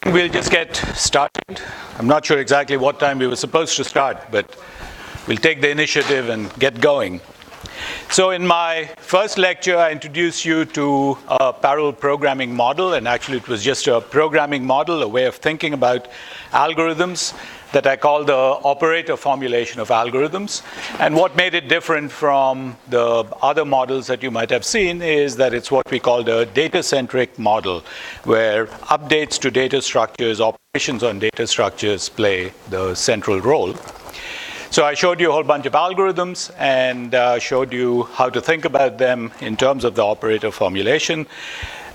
We'll just get started. I'm not sure exactly what time we were supposed to start, but we'll take the initiative and get going. So in my first lecture, I introduced you to a parallel programming model, and actually it was just a programming model, a way of thinking about algorithms that I call the operator formulation of algorithms. And what made it different from the other models that you might have seen is that it's what we call the data-centric model, where updates to data structures, operations on data structures play the central role. So I showed you a whole bunch of algorithms and showed you how to think about them in terms of the operator formulation.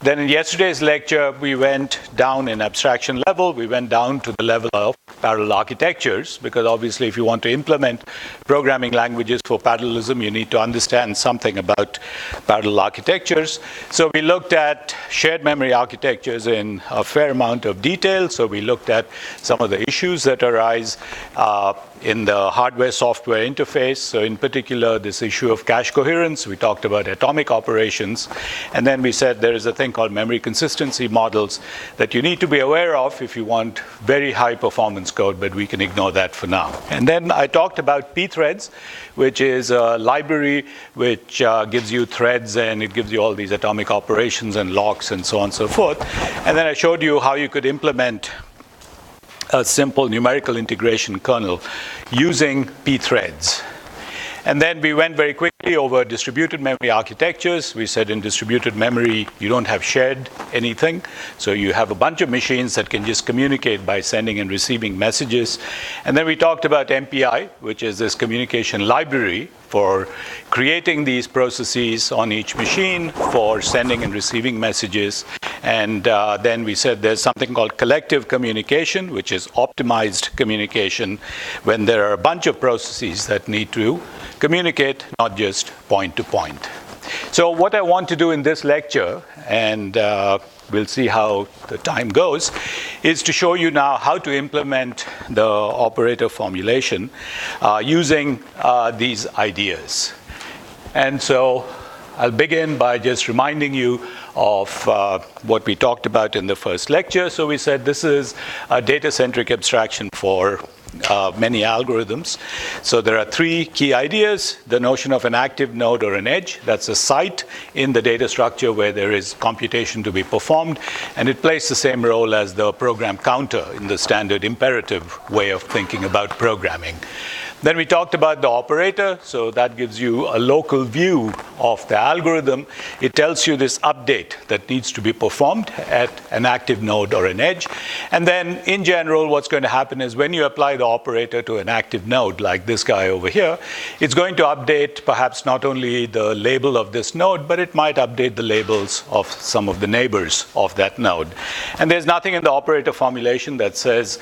Then in yesterday's lecture, we went down in abstraction level. We went down to the level of parallel architectures, because obviously if you want to implement programming languages for parallelism, you need to understand something about parallel architectures. So we looked at shared memory architectures in a fair amount of detail. So we looked at some of the issues that arise in the hardware-software interface. So in particular, this issue of cache coherence. We talked about atomic operations. And then we said there is a thing called memory consistency models that you need to be aware of if you want very high performance code, but we can ignore that for now. And then I talked about pthreads, which is a library which gives you threads, and it gives you all these atomic operations and locks and so on and so forth. And then I showed you how you could implement a simple numerical integration kernel using pthreads. And then we went very quickly over distributed memory architectures. We said in distributed memory, you don't have shared anything. So you have a bunch of machines that can just communicate by sending and receiving messages. And then we talked about MPI, which is this communication library for creating these processes on each machine for sending and receiving messages. And then we said there's something called collective communication, which is optimized communication when there are a bunch of processes that need to communicate, not just point to point. So what I want to do in this lecture, and we'll see how the time goes, is to show you now how to implement the operator formulation using these ideas. And so I'll begin by just reminding you of what we talked about in the first lecture. So we said this is a data-centric abstraction for many algorithms. So there are three key ideas: the notion of an active node or an edge. That's a site in the data structure where there is computation to be performed, and it plays the same role as the program counter in the standard imperative way of thinking about programming. Then we talked about the operator. So that gives you a local view of the algorithm. It tells you this update that needs to be performed at an active node or an edge. And then in general, what's going to happen is when you apply the operator to an active node, like this guy over here, it's going to update perhaps not only the label of this node, but it might update the labels of some of the neighbors of that node. And there's nothing in the operator formulation that says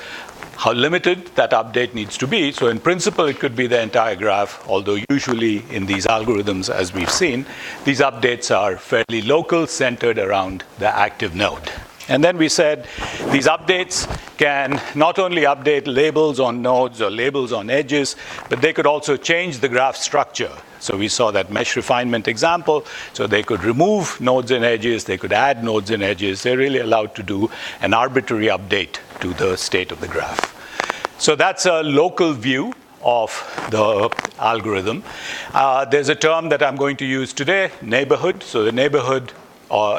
how limited that update needs to be. So in principle, it could be the entire graph, although usually in these algorithms, as we've seen, these updates are fairly local, centered around the active node. And then we said these updates can not only update labels on nodes or labels on edges, but they could also change the graph structure. So we saw that mesh refinement example. So they could remove nodes and edges, they could add nodes and edges. They're really allowed to do an arbitrary update to the state of the graph. So that's a local view of the algorithm. There's a term that I'm going to use today, neighborhood. So the neighborhood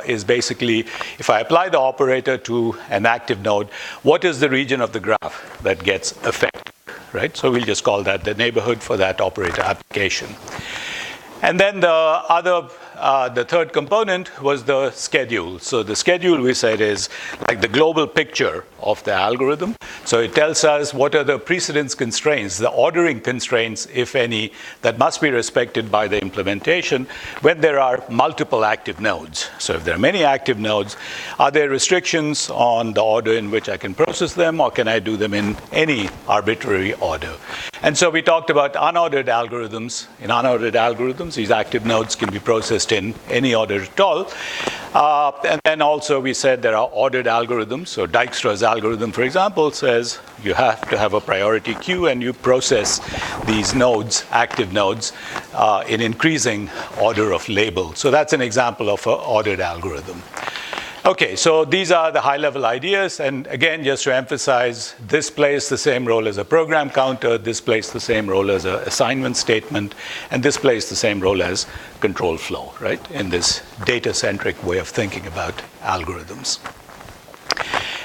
is basically, if I apply the operator to an active node, what is the region of the graph that gets affected, right? So we'll just call that the neighborhood for that operator application. And then the third component was the schedule. So the schedule, we said, is like the global picture of the algorithm. So it tells us what are the precedence constraints, the ordering constraints, if any, that must be respected by the implementation when there are multiple active nodes. So if there are many active nodes, are there restrictions on the order in which I can process them, or can I do them in any arbitrary order? And so we talked about unordered algorithms. In unordered algorithms, these active nodes can be processed in any order at all. And then also we said there are ordered algorithms. So Dijkstra's algorithm, for example, says you have to have a priority queue and you process these nodes, active nodes, in increasing order of label. So that's an example of an ordered algorithm. Okay, so these are the high-level ideas, and again, just to emphasize, this plays the same role as a program counter, this plays the same role as an assignment statement, and this plays the same role as control flow, right, in this data-centric way of thinking about algorithms.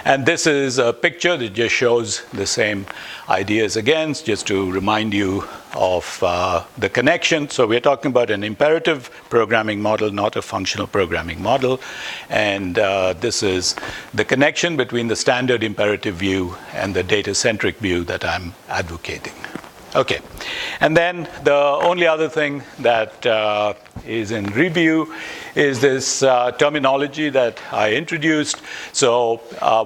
And this is a picture that just shows the same ideas again, just to remind you of the connection. So we're talking about an imperative programming model, not a functional programming model. And this is the connection between the standard imperative view and the data-centric view that I'm advocating. Okay, and then the only other thing that is in review is this terminology that I introduced. So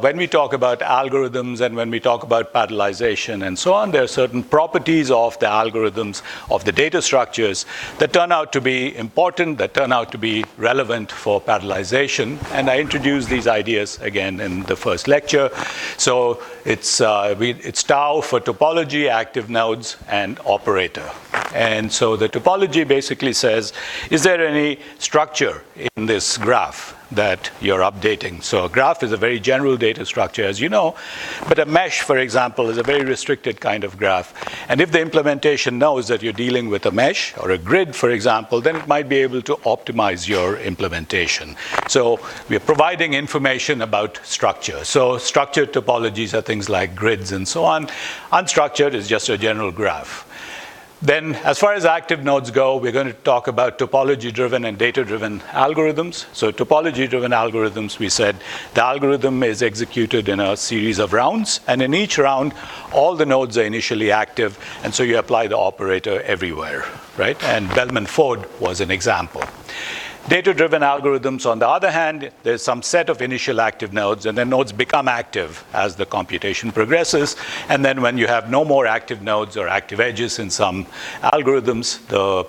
when we talk about algorithms and when we talk about parallelization and so on, there are certain properties of the algorithms, of the data structures, that turn out to be important, that turn out to be relevant for parallelization. And I introduced these ideas again in the first lecture. So it's tau for topology, active nodes, and operator. And so the topology basically says, is there any structure in this graph that you're updating? So a graph is a very general data structure, as you know, but a mesh, for example, is a very restricted kind of graph. And if the implementation knows that you're dealing with a mesh or a grid, for example, then it might be able to optimize your implementation. So we're providing information about structure. So structured topologies are things like grids and so on. Unstructured is just a general graph. Then, as far as active nodes go, we're going to talk about topology-driven and data-driven algorithms. So topology-driven algorithms, we said the algorithm is executed in a series of rounds, and in each round, all the nodes are initially active, and so you apply the operator everywhere, right? And Bellman-Ford was an example. Data-driven algorithms, on the other hand, there's some set of initial active nodes, and then nodes become active as the computation progresses. And then when you have no more active nodes or active edges in some algorithms, the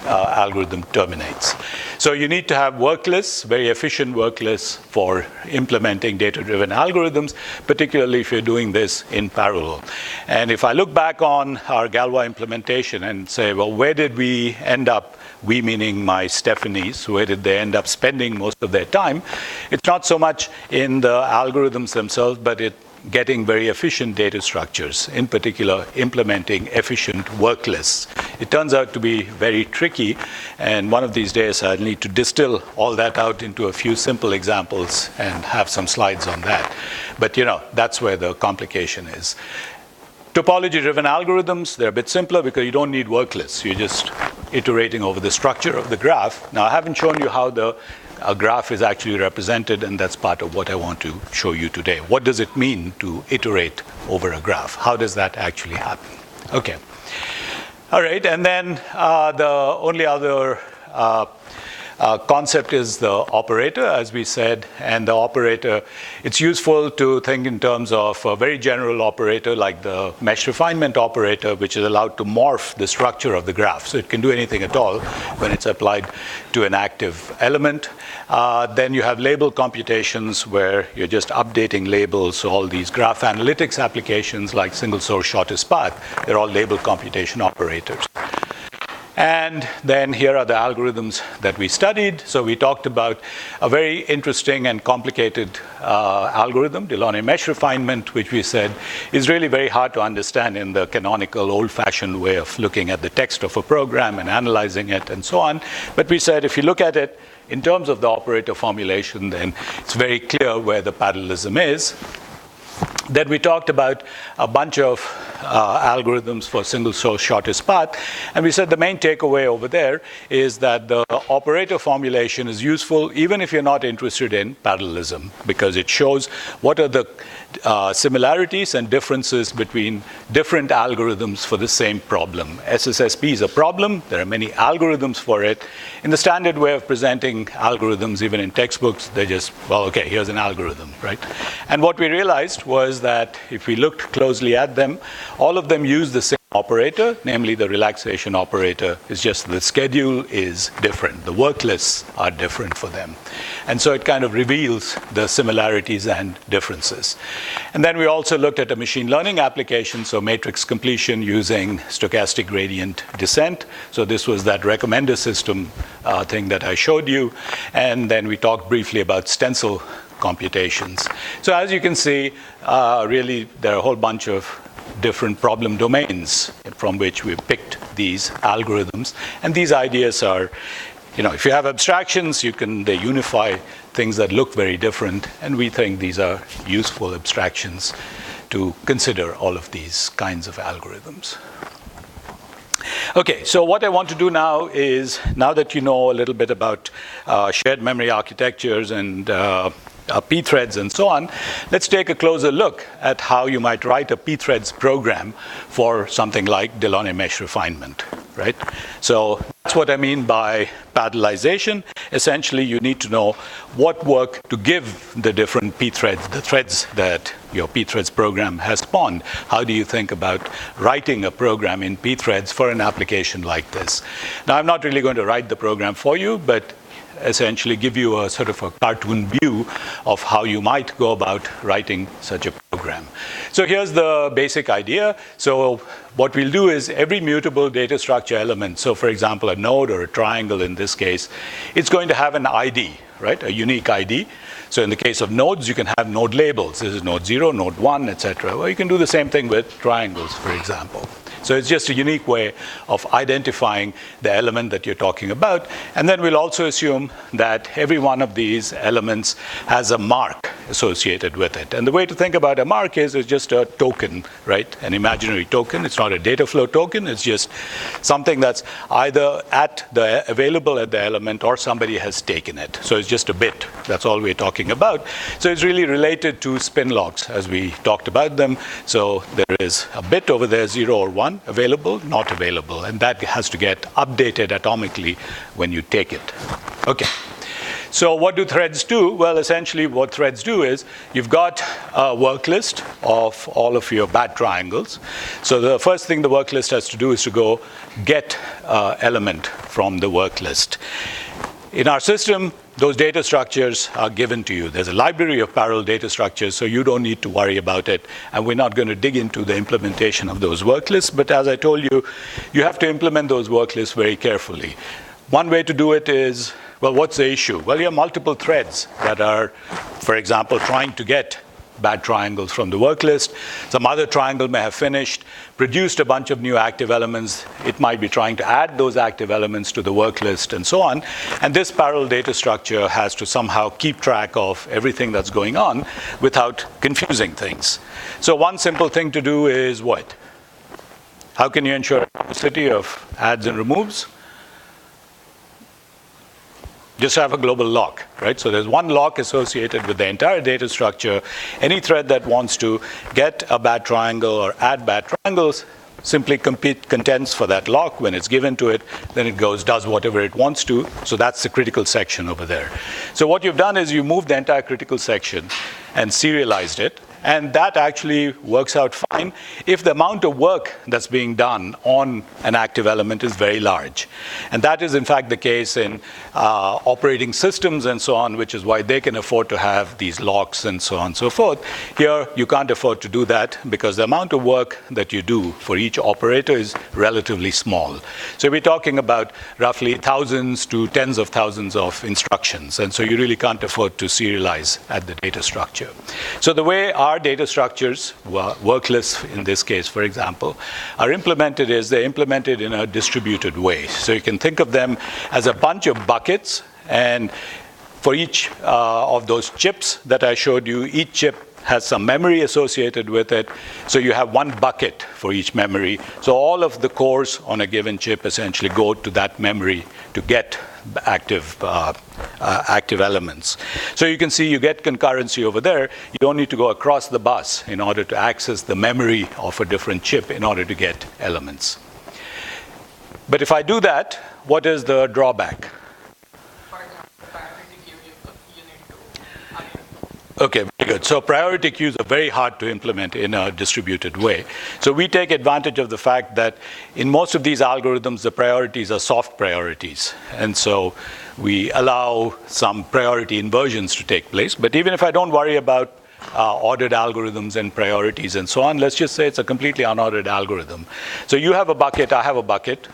algorithm terminates. So you need to have work lists, very efficient work lists for implementing data-driven algorithms, particularly if you're doing this in parallel. And if I look back on our Galois implementation and say, well, where did we end up? We meaning my Stephanies, where did they end up spending most of their time? It's not so much in the algorithms themselves, but getting very efficient data structures, in particular implementing efficient work lists. It turns out to be very tricky, and one of these days I'll need to distill all that out into a few simple examples and have some slides on that. But that's where the complication is. Topology-driven algorithms, they're a bit simpler because you don't need work lists. You're just iterating over the structure of the graph. Now, I haven't shown you how a graph is actually represented, and that's part of what I want to show you today. What does it mean to iterate over a graph? How does that actually happen? Okay. All right, and then the only other concept is the operator, as we said, and the operator, it's useful to think in terms of a very general operator like the mesh refinement operator, which is allowed to morph the structure of the graph. So it can do anything at all when it's applied to an active element. Then you have label computations where you're just updating labels. So all these graph analytics applications like single source shortest path, they're all label computation operators. And then here are the algorithms that we studied. So we talked about a very interesting and complicated algorithm, Delaunay mesh refinement, which we said is really very hard to understand in the canonical old-fashioned way of looking at the text of a program and analyzing it and so on. But we said if you look at it in terms of the operator formulation, then it's very clear where the parallelism is. Then we talked about a bunch of algorithms for single source shortest path. And we said the main takeaway over there is that the operator formulation is useful even if you're not interested in parallelism, because it shows what are the similarities and differences between different algorithms for the same problem. SSSP is a problem. There are many algorithms for it. In the standard way of presenting algorithms, even in textbooks, they're just, well, okay, here's an algorithm, right? And what we realized was that if we looked closely at them, all of them use the same operator, namely the relaxation operator. It's just the schedule is different. The work lists are different for them. And so it kind of reveals the similarities and differences. And then we also looked at a machine learning application, so matrix completion using stochastic gradient descent. So this was that recommender system thing that I showed you. And then we talked briefly about stencil computations. So as you can see, really there are a whole bunch of different problem domains from which we've picked these algorithms. And these ideas are, if you have abstractions, they unify things that look very different. And we think these are useful abstractions to consider all of these kinds of algorithms. Okay, so what I want to do now is, now that you know a little bit about shared memory architectures and pthreads and so on, let's take a closer look at how you might write a pthreads program for something like Delaunay mesh refinement, right? So that's what I mean by parallelization. Essentially, you need to know what work to give the different pthreads, the threads that your pthreads program has spawned. How do you think about writing a program in pthreads for an application like this? Now, I'm not really going to write the program for you, but essentially give you a sort of a cartoon view of how you might go about writing such a program. So here's the basic idea. So what we'll do is every mutable data structure element, so for example, a node or a triangle in this case, it's going to have an ID, right? A unique ID. So in the case of nodes, you can have node labels. This is node 0, node 1, etc. Well, you can do the same thing with triangles, for example. So it's just a unique way of identifying the element that you're talking about. And then we'll also assume that every one of these elements has a mark associated with it. And the way to think about a mark is it's just a token, right? An imaginary token. It's not a data flow token. It's just something that's either available at the element or somebody has taken it. So it's just a bit. That's all we're talking about. So it's really related to spin locks as we talked about them. So there is a bit over there, 0 or 1. Available, not available, and that has to get updated atomically when you take it. Okay, so what do threads do? Well, essentially what threads do is you've got a work list of all of your bad triangles. So the first thing the work list has to do is to go get element from the work list. In our system, those data structures are given to you. There's a library of parallel data structures, so you don't need to worry about it. And we're not going to dig into the implementation of those work lists. But as I told you, you have to implement those work lists very carefully. One way to do it is, well, what's the issue? Well, you have multiple threads that are, for example, trying to get bad triangles from the work list. Some other triangle may have finished, produced a bunch of new active elements. It might be trying to add those active elements to the work list and so on. And this parallel data structure has to somehow keep track of everything that's going on without confusing things. So one simple thing to do is what? How can you ensure simplicity of adds and removes? Just have a global lock, right? So there's one lock associated with the entire data structure. Any thread that wants to get a bad triangle or add bad triangles simply contents for that lock. When it's given to it, then it goes, does whatever it wants to. So that's the critical section over there. So what you've done is you moved the entire critical section and serialized it. And that actually works out fine if the amount of work that's being done on an active element is very large. And that is, in fact, the case in operating systems and so on, which is why they can afford to have these locks and so on and so forth. Here, you can't afford to do that because the amount of work that you do for each operator is relatively small. So we're talking about roughly thousands to tens of thousands of instructions. And so you really can't afford to serialize at the data structure. So the way our data structures, work lists in this case, for example, are implemented is they're implemented in a distributed way. So you can think of them as a bunch of buckets, and for each of those chips that I showed you, each chip has some memory associated with it. So you have one bucket for each memory. So all of the cores on a given chip essentially go to that memory to get active elements. So you can see you get concurrency over there. You don't need to go across the bus in order to access the memory of a different chip in order to get elements. But if I do that, what is the drawback? Okay, very good. So priority queues are very hard to implement in a distributed way. So we take advantage of the fact that in most of these algorithms, the priorities are soft priorities. And so we allow some priority inversions to take place. But even if I don't worry about ordered algorithms and priorities and so on, let's just say it's a completely unordered algorithm. So you have a bucket, I have a bucket.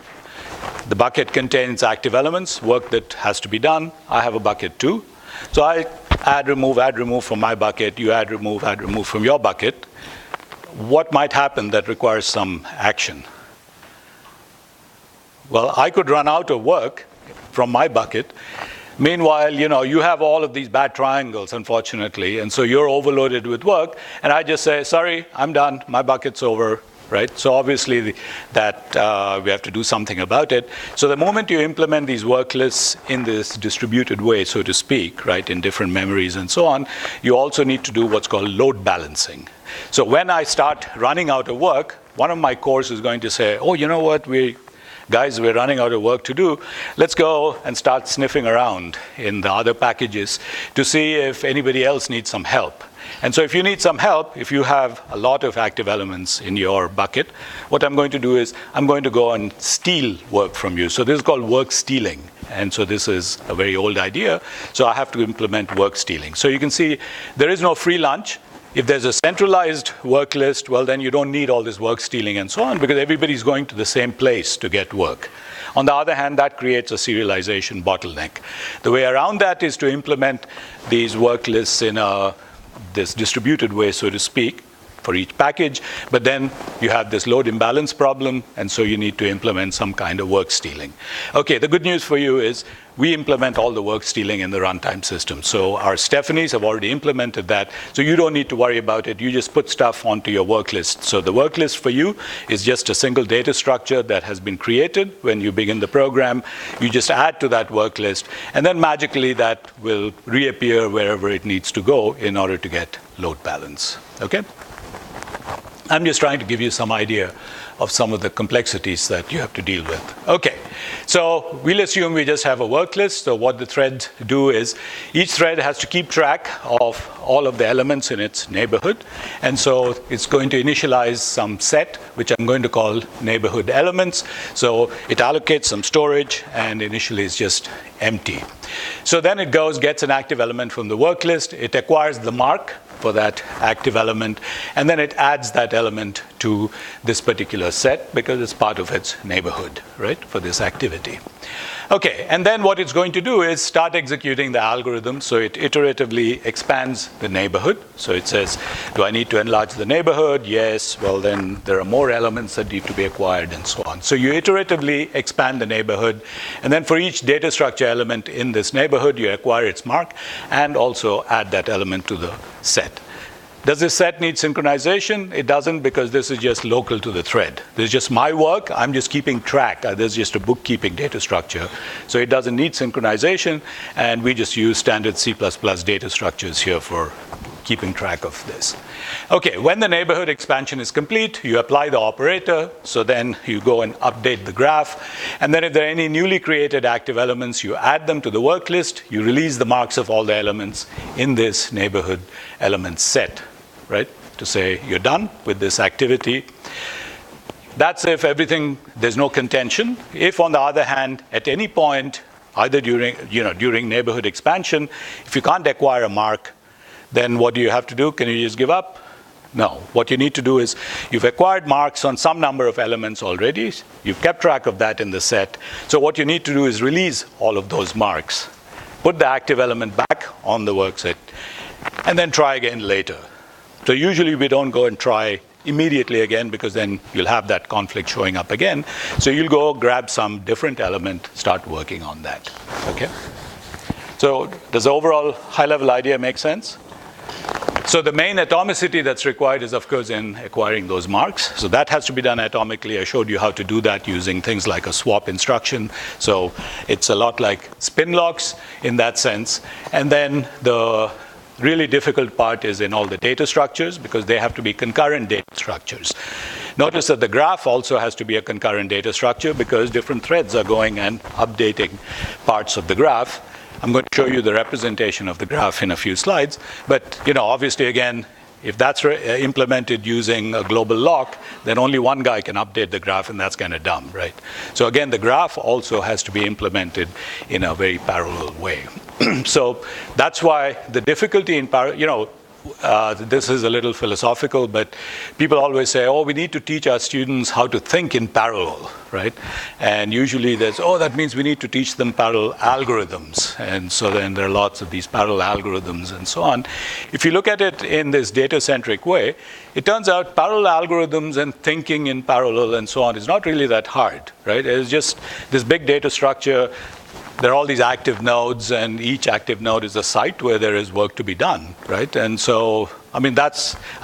The bucket contains active elements, work that has to be done. I have a bucket too. So I add, remove from my bucket, you add, remove from your bucket, what might happen that requires some action? Well, I could run out of work from my bucket. Meanwhile, you have all of these bad triangles, unfortunately, and so you're overloaded with work, and I just say, sorry, I'm done, my bucket's over, right? So obviously we have to do something about it. So the moment you implement these work lists in this distributed way, so to speak, right, in different memories and so on, you also need to do what's called load balancing. So when I start running out of work, one of my cores is going to say, oh, you know what, Guys, we're running out of work to do. Let's go and start sniffing around in the other packages to see if anybody else needs some help. And so if you need some help, if you have a lot of active elements in your bucket, what I'm going to do is I'm going to go and steal work from you. So this is called work stealing. And so this is a very old idea. So I have to implement work stealing. So you can see there is no free lunch. If there's a centralized work list, well, then you don't need all this work stealing and so on, because everybody's going to the same place to get work. On the other hand, that creates a serialization bottleneck. The way around that is to implement these work lists in this distributed way, so to speak, for each package, but then you have this load imbalance problem, and so you need to implement some kind of work stealing. Okay, the good news for you is we implement all the work stealing in the runtime system. So our Stephanies have already implemented that, so you don't need to worry about it. You just put stuff onto your work list. So the work list for you is just a single data structure that has been created when you begin the program. You just add to that work list, and then magically that will reappear wherever it needs to go in order to get load balance. Okay? I'm just trying to give you some idea of some of the complexities that you have to deal with. Okay, so we'll assume we just have a work list. So what the threads do is each thread has to keep track of all of the elements in its neighborhood. And so it's going to initialize some set, which I'm going to call neighborhood elements. So it allocates some storage, and initially it's just empty. So then it goes, gets an active element from the work list. It acquires the mark for that active element, and then it adds that element to this particular set because it's part of its neighborhood, right, for this activity. Okay, and then what it's going to do is start executing the algorithm. So it iteratively expands the neighborhood. So it says, do I need to enlarge the neighborhood? Yes. Well, then there are more elements that need to be acquired and so on. So you iteratively expand the neighborhood. And then for each data structure element in this neighborhood, you acquire its mark and also add that element to the set. Does this set need synchronization? It doesn't, because this is just local to the thread. This is just my work. I'm just keeping track. There's just a bookkeeping data structure. So it doesn't need synchronization, and we just use standard C++ data structures here for keeping track of this. Okay, when the neighborhood expansion is complete, you apply the operator. So then you go and update the graph. And then if there are any newly created active elements, you add them to the work list. You release the marks of all the elements in this neighborhood element set, right, to say you're done with this activity. That's if there's no contention. If, on the other hand, at any point, either during neighborhood expansion, if you can't acquire a mark, then what do you have to do? Can you just give up? No. What you need to do is you've acquired marks on some number of elements already. You've kept track of that in the set. So what you need to do is release all of those marks, put the active element back on the work set, and then try again later. So usually we don't go and try immediately again, because then you'll have that conflict showing up again. So you'll go grab some different element, start working on that. Okay? So does the overall high-level idea make sense? So the main atomicity that's required is, of course, in acquiring those marks. So that has to be done atomically. I showed you how to do that using things like a swap instruction. So it's a lot like spin locks in that sense. And then the really difficult part is in all the data structures, because they have to be concurrent data structures. Notice that the graph also has to be a concurrent data structure, because different threads are going and updating parts of the graph. I'm going to show you the representation of the graph in a few slides. But obviously, again, if that's implemented using a global lock, then only one guy can update the graph, and that's kind of dumb, right? So again, the graph also has to be implemented in a very parallel way. So that's why the difficulty in this is a little philosophical, but people always say, oh, we need to teach our students how to think in parallel, right? And usually there's, oh, that means we need to teach them parallel algorithms. And so then there are lots of these parallel algorithms and so on. If you look at it in this data-centric way, it turns out parallel algorithms and thinking in parallel and so on is not really that hard, right? It's just this big data structure. There are all these active nodes, and each active node is a site where there is work to be done, right? And so, I mean, I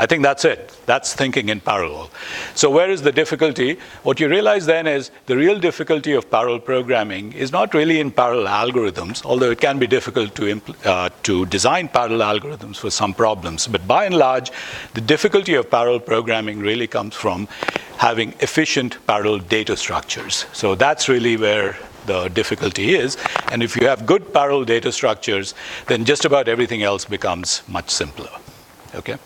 think that's it. That's thinking in parallel. So where is the difficulty? What you realize then is the real difficulty of parallel programming is not really in parallel algorithms, although it can be difficult to design parallel algorithms for some problems. But by and large, the difficulty of parallel programming really comes from having efficient parallel data structures. So that's really where the difficulty is. And if you have good parallel data structures, then just about everything else becomes much simpler. Okay?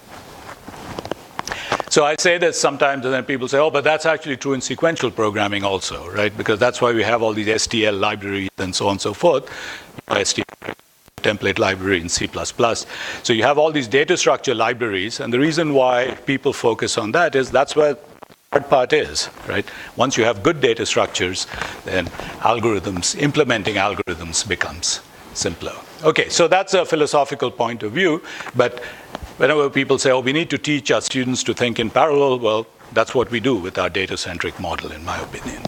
So I say this sometimes, and then people say, oh, but that's actually true in sequential programming also, right? Because that's why we have all these STL libraries and so on and so forth. STL template library in C++. So you have all these data structure libraries, and the reason why people focus on that is that's where hard part is, right? Once you have good data structures, then implementing algorithms becomes simpler. Okay, so that's a philosophical point of view, but whenever people say, oh, we need to teach our students to think in parallel, well, that's what we do with our data-centric model, in my opinion.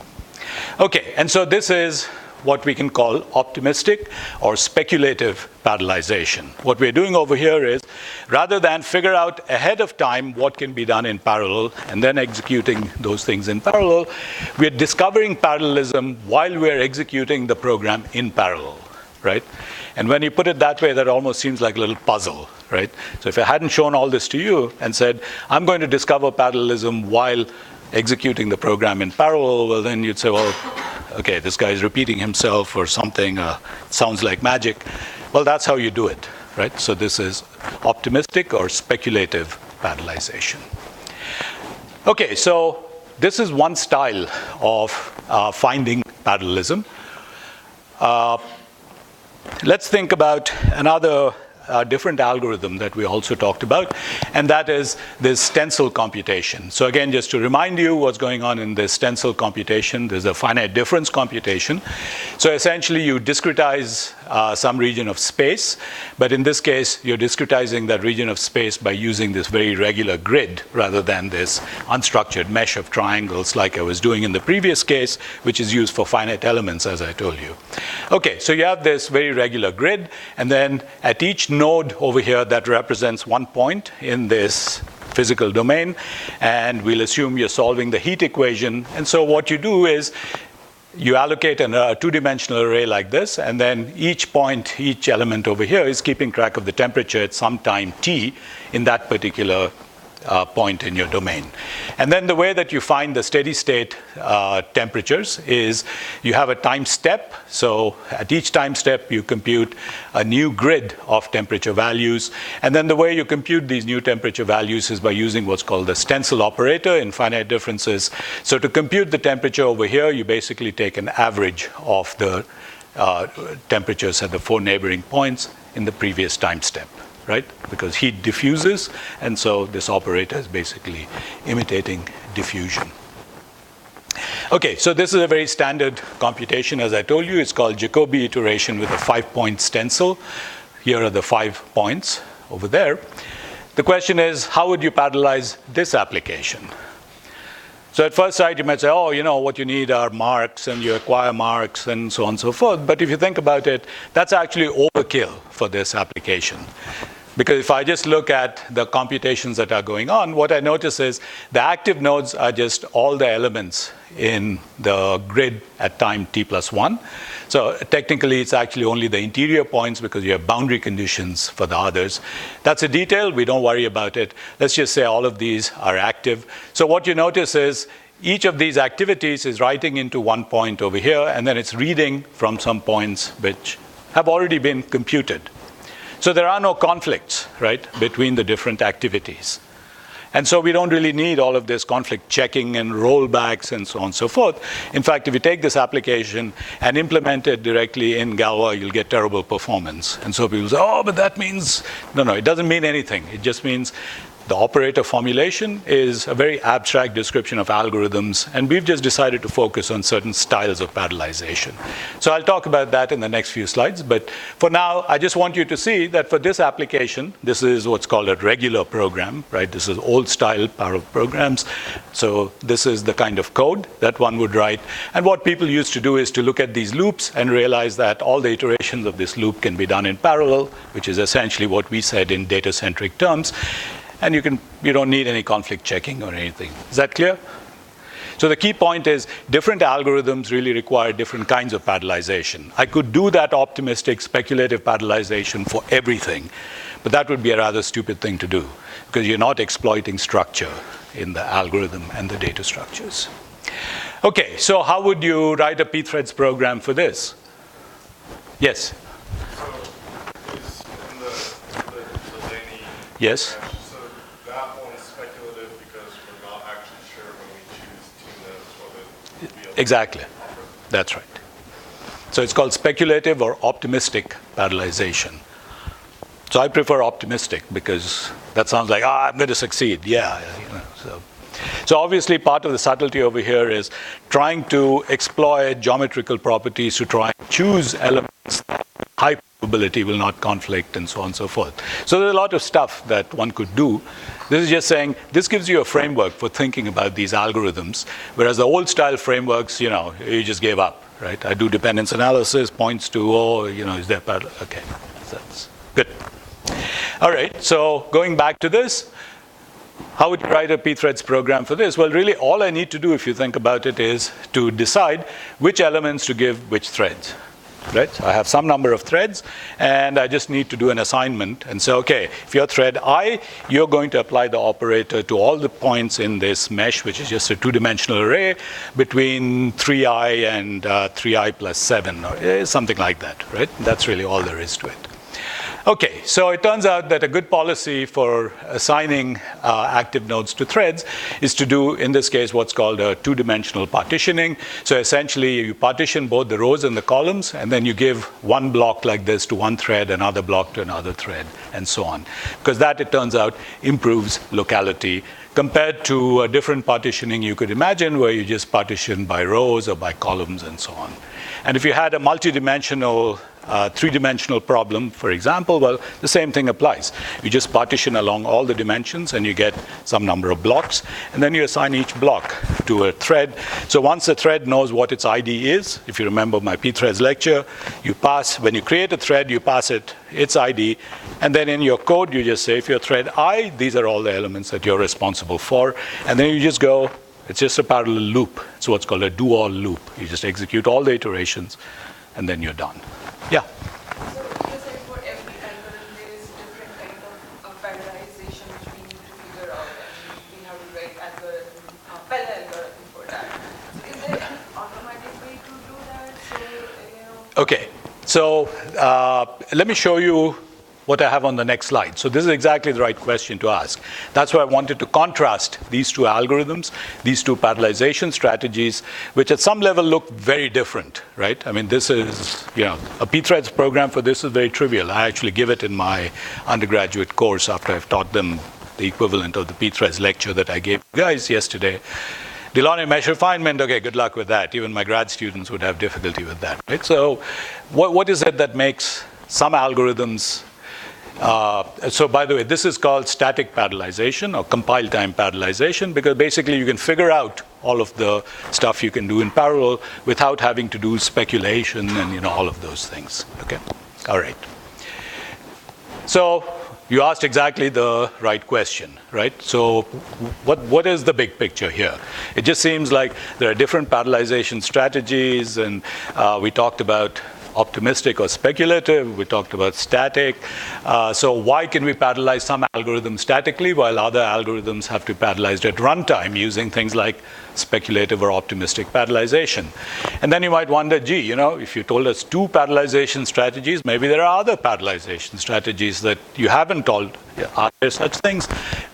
Okay, and so this is what we can call optimistic or speculative parallelization. What we're doing over here is, rather than figure out ahead of time what can be done in parallel and then executing those things in parallel, we're discovering parallelism while we're executing the program in parallel, right? And when you put it that way, that almost seems like a little puzzle, right? So if I hadn't shown all this to you and said, I'm going to discover parallelism while executing the program in parallel, well, then you'd say, well, okay, this guy is repeating himself or something, sounds like magic. Well, that's how you do it, right? So this is optimistic or speculative parallelization. Okay, so this is one style of finding parallelism. Let's think about another different algorithm that we also talked about, and that is this stencil computation. So again, just to remind you what's going on in this stencil computation, there's a finite difference computation. So essentially you discretize some region of space, but in this case, you're discretizing that region of space by using this very regular grid rather than this unstructured mesh of triangles like I was doing in the previous case, which is used for finite elements, as I told you. Okay, so you have this very regular grid, and then at each node over here that represents one point in this physical domain, and we'll assume you're solving the heat equation. And so what you do is you allocate a two-dimensional array like this, and then each point, each element over here is keeping track of the temperature at some time t in that particular point in your domain. And then the way that you find the steady state temperatures is you have a time step. So at each time step, you compute a new grid of temperature values. And then the way you compute these new temperature values is by using what's called the stencil operator in finite differences. So to compute the temperature over here, you basically take an average of the temperatures at the 4 neighboring points in the previous time step, right? Because heat diffuses, and so this operator is basically imitating diffusion. Okay, so this is a very standard computation, as I told you. It's called Jacobi iteration with a 5-point stencil. Here are the 5 points over there. The question is, how would you parallelize this application? So at first sight, you might say, oh, you know, what you need are marks, and you acquire marks, and so on and so forth. But if you think about it, that's actually overkill for this application. Because if I just look at the computations that are going on, what I notice is the active nodes are just all the elements in the grid at time t+1. So technically, it's actually only the interior points because you have boundary conditions for the others. That's a detail. We don't worry about it. Let's just say all of these are active. So what you notice is each of these activities is writing into one point over here, and then it's reading from some points which have already been computed. So there are no conflicts, right, between the different activities. And so we don't really need all of this conflict checking and rollbacks and so on and so forth. In fact, if you take this application and implement it directly in Galois, you'll get terrible performance. And so people say, oh, but that means, no, it doesn't mean anything. It just means the operator formulation is a very abstract description of algorithms, and we've just decided to focus on certain styles of parallelization. So I'll talk about that in the next few slides, but for now, I just want you to see that for this application, this is what's called a regular program, right? This is old-style parallel programs. So this is the kind of code that one would write. And what people used to do is to look at these loops and realize that all the iterations of this loop can be done in parallel, which is essentially what we said in data-centric terms. And you don't need any conflict checking or anything. Is that clear? So the key point is different algorithms really require different kinds of parallelization. I could do that optimistic, speculative parallelization for everything, but that would be a rather stupid thing to do because you're not exploiting structure in the algorithm and the data structures. Okay, so how would you write a pthreads program for this? Yes? So, is in the Delaunay Yes? Exactly. That's right. So it's called speculative or optimistic parallelization. So I prefer optimistic because that sounds like, I'm going to succeed. Yeah. So obviously part of the subtlety over here is trying to exploit geometrical properties to try and choose elements that high probability will not conflict and so on and so forth. So there's a lot of stuff that one could do. This is just saying, this gives you a framework for thinking about these algorithms, whereas the old style frameworks, you just gave up, right? I do dependence analysis, points to, is there parallel? Okay, that's good. All right, so going back to this, how would you write a pthreads program for this? Well, really all I need to do, if you think about it, is to decide which elements to give which threads. Right? So I have some number of threads, and I just need to do an assignment and say, okay, if you're thread I, you're going to apply the operator to all the points in this mesh, which is just a two-dimensional array between 3i and 3i plus 7, or something like that, right? That's really all there is to it. Okay, so it turns out that a good policy for assigning active nodes to threads is to do, in this case, what's called a two-dimensional partitioning. So essentially, you partition both the rows and the columns, and then you give one block like this to one thread, another block to another thread, and so on. Because that, it turns out, improves locality compared to a different partitioning you could imagine, where you just partition by rows or by columns and so on. And if you had a multi-dimensional three-dimensional problem, for example, well, the same thing applies. You just partition along all the dimensions and you get some number of blocks, and then you assign each block to a thread. So once a thread knows what its ID is, if you remember my pthreads lecture, when you create a thread, you pass it its ID, and then in your code, you just say, if you're thread I, these are all the elements that you're responsible for, and then you just go, it's just a parallel loop. It's what's called a do-all loop. You just execute all the iterations, and then you're done. Yeah? So you're saying for every algorithm there is different kind of parallelization which we need to figure out, and we have to write parallel algorithm for that. So is there any automatic way to do that? Okay, so let me show you what I have on the next slide. So this is exactly the right question to ask. That's why I wanted to contrast these two algorithms, these two parallelization strategies, which at some level look very different, right? I mean, this is, a pthreads program for this is very trivial. I actually give it in my undergraduate course after I've taught them the equivalent of the pthreads lecture that I gave you guys yesterday. Delaunay mesh refinement, okay, good luck with that. Even my grad students would have difficulty with that, right? So what is it that makes some algorithms so by the way, this is called static parallelization or compile time parallelization, because basically you can figure out all of the stuff you can do in parallel without having to do speculation and all of those things. Okay, all right. So you asked exactly the right question, right? So what is the big picture here? It just seems like there are different parallelization strategies, and we talked about optimistic or speculative. We talked about static. So why can we parallelize some algorithms statically while other algorithms have to be parallelized at runtime using things like speculative or optimistic parallelization? And then you might wonder, gee, if you told us two parallelization strategies, maybe there are other parallelization strategies that you haven't told. Are there such things?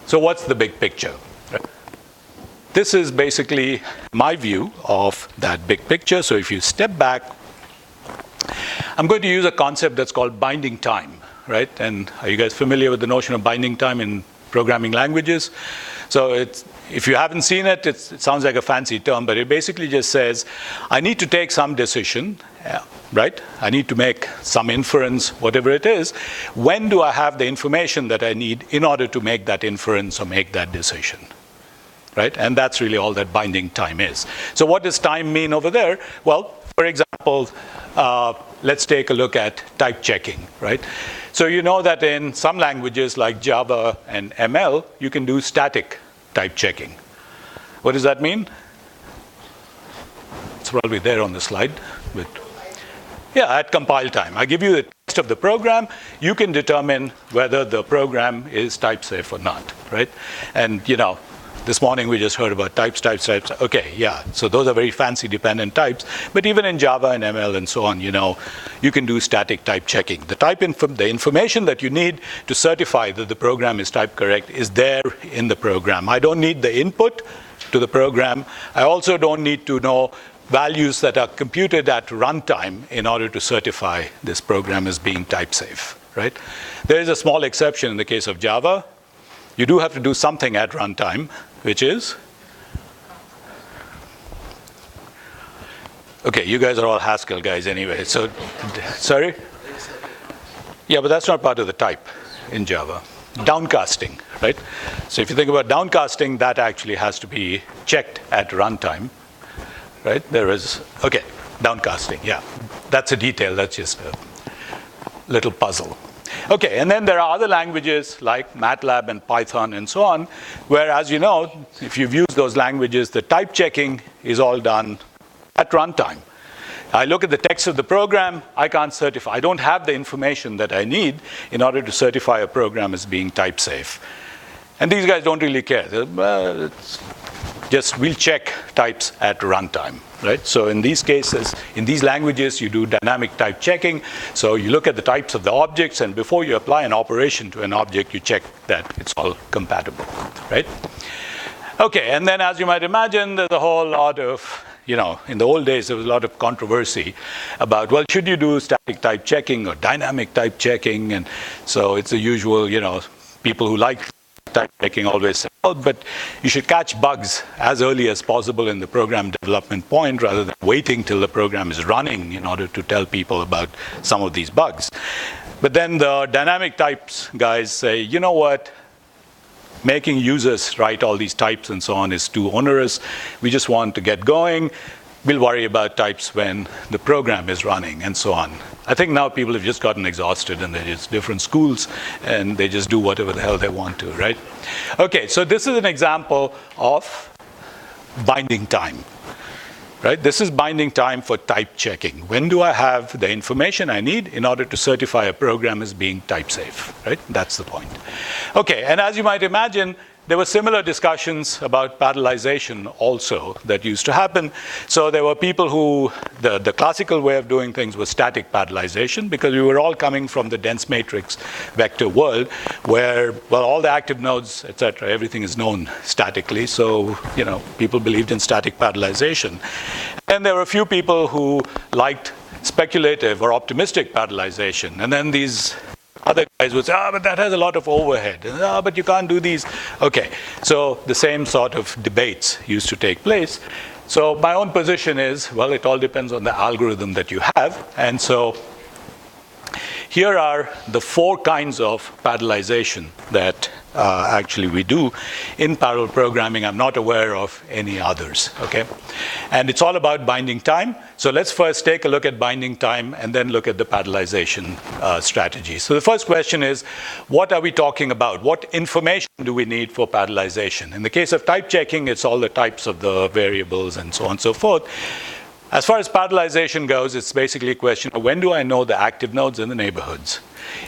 So what's the big picture? This is basically my view of that big picture. So if you step back, I'm going to use a concept that's called binding time, right? And are you guys familiar with the notion of binding time in programming languages? So if you haven't seen it, it sounds like a fancy term, but it basically just says, I need to take some decision, right? I need to make some inference, whatever it is. When do I have the information that I need in order to make that inference or make that decision? Right? And that's really all that binding time is. So what does time mean over there? Well, for example, let's take a look at type checking, right? So you know that in some languages like Java and ML, you can do static type checking. What does that mean? It's probably there on the slide. But yeah, at compile time. I give you the text of the program. You can determine whether the program is type safe or not, right? And you know, this morning we just heard about types. Okay, yeah, so those are very fancy dependent types. But even in Java and ML and so on, you know, you can do static type checking. The information that you need to certify that the program is type correct is there in the program. I don't need the input to the program. I also don't need to know values that are computed at runtime in order to certify this program as being type safe, right? There is a small exception in the case of Java. You do have to do something at runtime, which is, okay, you guys are all Haskell guys anyway, so, sorry? Yeah, but that's not part of the type in Java. Downcasting, right? So if you think about downcasting, that actually has to be checked at runtime, right? There is, okay, downcasting, yeah. That's a detail, that's just a little puzzle. Okay, and then there are other languages like MATLAB and Python and so on, where, as you know, if you've used those languages, the type checking is all done at runtime. I look at the text of the program, I can't certify. I don't have the information that I need in order to certify a program as being type safe. And these guys don't really care. Well, it's just we'll check types at runtime, right? So in these cases, in these languages, you do dynamic type checking. So you look at the types of the objects, and before you apply an operation to an object, you check that it's all compatible, right? Okay, and then as you might imagine, there's a whole lot of, you know, in the old days, there was a lot of controversy about, well, should you do static type checking or dynamic type checking? And so it's the usual, you know, people who like type checking always say, oh, but you should catch bugs as early as possible in the program development point rather than waiting till the program is running in order to tell people about some of these bugs. But then the dynamic types guys say, you know what? Making users write all these types and so on is too onerous. We just want to get going. We'll worry about types when the program is running and so on. I think now people have just gotten exhausted and they're just different schools and they just do whatever the hell they want to, right? Okay, so this is an example of binding time, right? This is binding time for type checking. When do I have the information I need in order to certify a program as being type safe, right? That's the point. Okay, and as you might imagine, there were similar discussions about parallelization also that used to happen. So there were people who, the classical way of doing things was static parallelization because we were all coming from the dense matrix vector world where, well, all the active nodes, et cetera, everything is known statically. So, you know, people believed in static parallelization. And there were a few people who liked speculative or optimistic parallelization. And then these other guys would say, but that has a lot of overhead. And, but you can't do these. Okay, so the same sort of debates used to take place. So my own position is, well, it all depends on the algorithm that you have. And so here are the 4 kinds of parallelization that actually we do in parallel programming. I'm not aware of any others, okay? And it's all about binding time. So let's first take a look at binding time and then look at the parallelization strategy. So the first question is, what are we talking about? What information do we need for parallelization? In the case of type checking, it's all the types of the variables and so on and so forth. As far as parallelization goes, it's basically a question of when do I know the active nodes and the neighborhoods?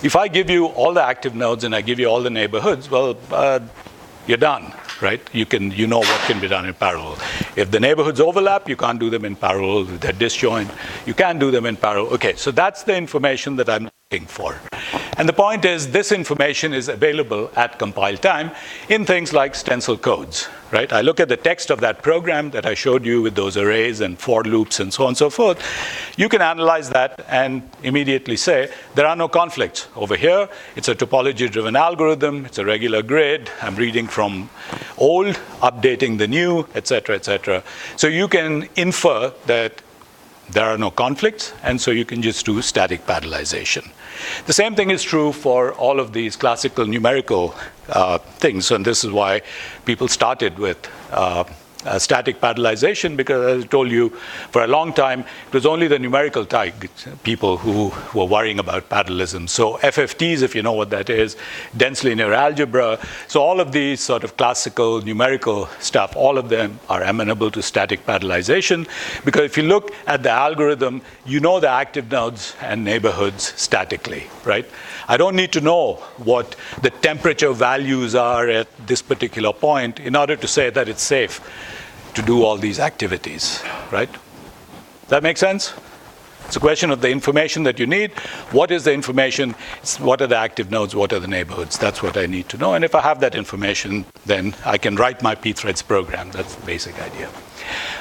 If I give you all the active nodes and I give you all the neighborhoods, well, you're done, right? You know what can be done in parallel. If the neighborhoods overlap, you can't do them in parallel. If they're disjoint, you can do them in parallel. Okay, so that's the information that I'm looking for. And the point is, this information is available at compile time in things like stencil codes, right? I look at the text of that program that I showed you with those arrays and for loops and so on and so forth. You can analyze that and immediately say, there are no conflicts. Over here, it's a topology-driven algorithm. It's a regular grid. I'm reading from old, updating the new, et cetera, et cetera. So you can infer that there are no conflicts, and so you can just do static parallelization. The same thing is true for all of these classical numerical things, and this is why people started with static parallelization, because as I told you, for a long time, it was only the numerical type people who were worrying about parallelism. So FFTs, if you know what that is, dense linear algebra, so all of these sort of classical numerical stuff, all of them are amenable to static parallelization, because if you look at the algorithm, you know the active nodes and neighborhoods statically, right? I don't need to know what the temperature values are at this particular point in order to say that it's safe to do all these activities, right? That make sense? It's a question of the information that you need. What is the information? What are the active nodes? What are the neighborhoods? That's what I need to know. And if I have that information, then I can write my pthreads program. That's the basic idea.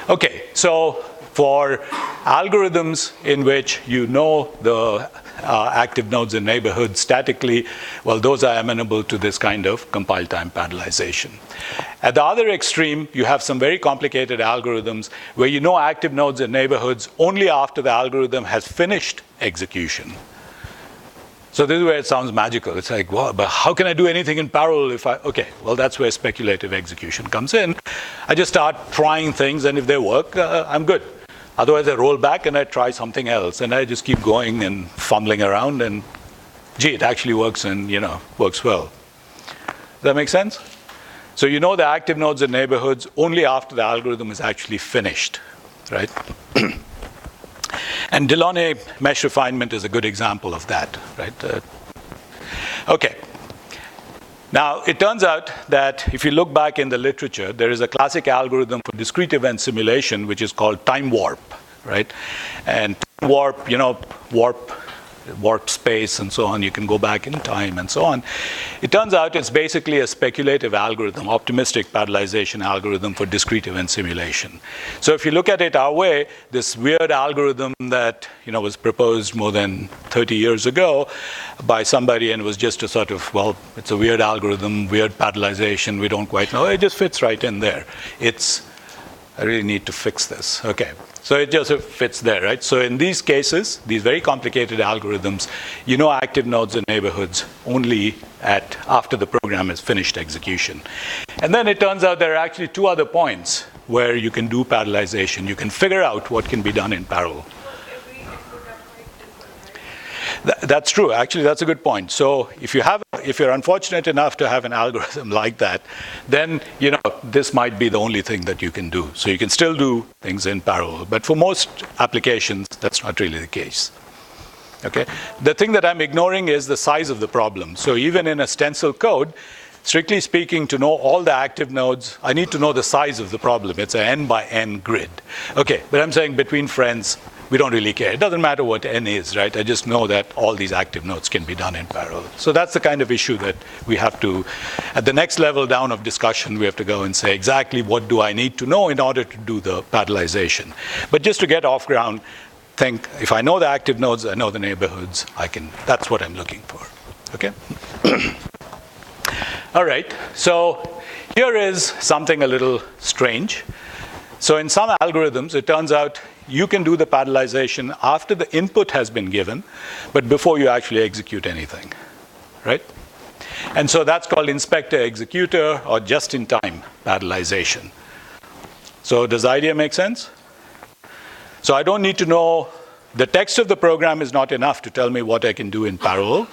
Okay, so for algorithms in which you know the active nodes and neighborhoods statically, well, those are amenable to this kind of compile time parallelization. At the other extreme, you have some very complicated algorithms where you know active nodes and neighborhoods only after the algorithm has finished execution. So this is where it sounds magical. It's like, well, but how can I do anything in parallel if I, okay, well, that's where speculative execution comes in. I just start trying things, and if they work, I'm good. Otherwise, I roll back and I try something else, and I just keep going and fumbling around, and gee, it actually works, and works well. Does that make sense? So you know the active nodes and neighborhoods only after the algorithm is actually finished, right? And Delaunay mesh refinement is a good example of that, right? Okay. Now, it turns out that if you look back in the literature, there is a classic algorithm for discrete event simulation, which is called time warp, right? And time warp, warp space and so on, you can go back in time and so on. It turns out it's basically a speculative algorithm, optimistic parallelization algorithm for discrete event simulation. So if you look at it our way, this weird algorithm that was proposed more than 30 years ago by somebody, and was just a sort of, well, it's a weird algorithm, weird parallelization, we don't quite know, it just fits right in there. I really need to fix this. Okay. So it just fits there, right? So in these cases, these very complicated algorithms, you know active nodes and neighborhoods only after the program has finished execution. And then it turns out there are actually two other points where you can do parallelization. You can figure out what can be done in parallel. That's true. Actually, that's a good point. So if you're unfortunate enough to have an algorithm like that, then this might be the only thing that you can do. So you can still do things in parallel. But for most applications, that's not really the case. Okay? The thing that I'm ignoring is the size of the problem. So even in a stencil code, strictly speaking, to know all the active nodes, I need to know the size of the problem. It's an n by n grid. Okay, but I'm saying between friends, we don't really care. It doesn't matter what n is, right? I just know that all these active nodes can be done in parallel. So that's the kind of issue that we have to, at the next level down of discussion, we have to go and say exactly what do I need to know in order to do the parallelization. But just to get off ground, think if I know the active nodes, I know the neighborhoods, that's what I'm looking for, okay? All right, so here is something a little strange. So in some algorithms, it turns out you can do the parallelization after the input has been given, but before you actually execute anything, right? And so that's called Inspector-Executor or just-in-time parallelization. So does the idea make sense? So I don't need to know, the text of the program is not enough to tell me what I can do in parallel.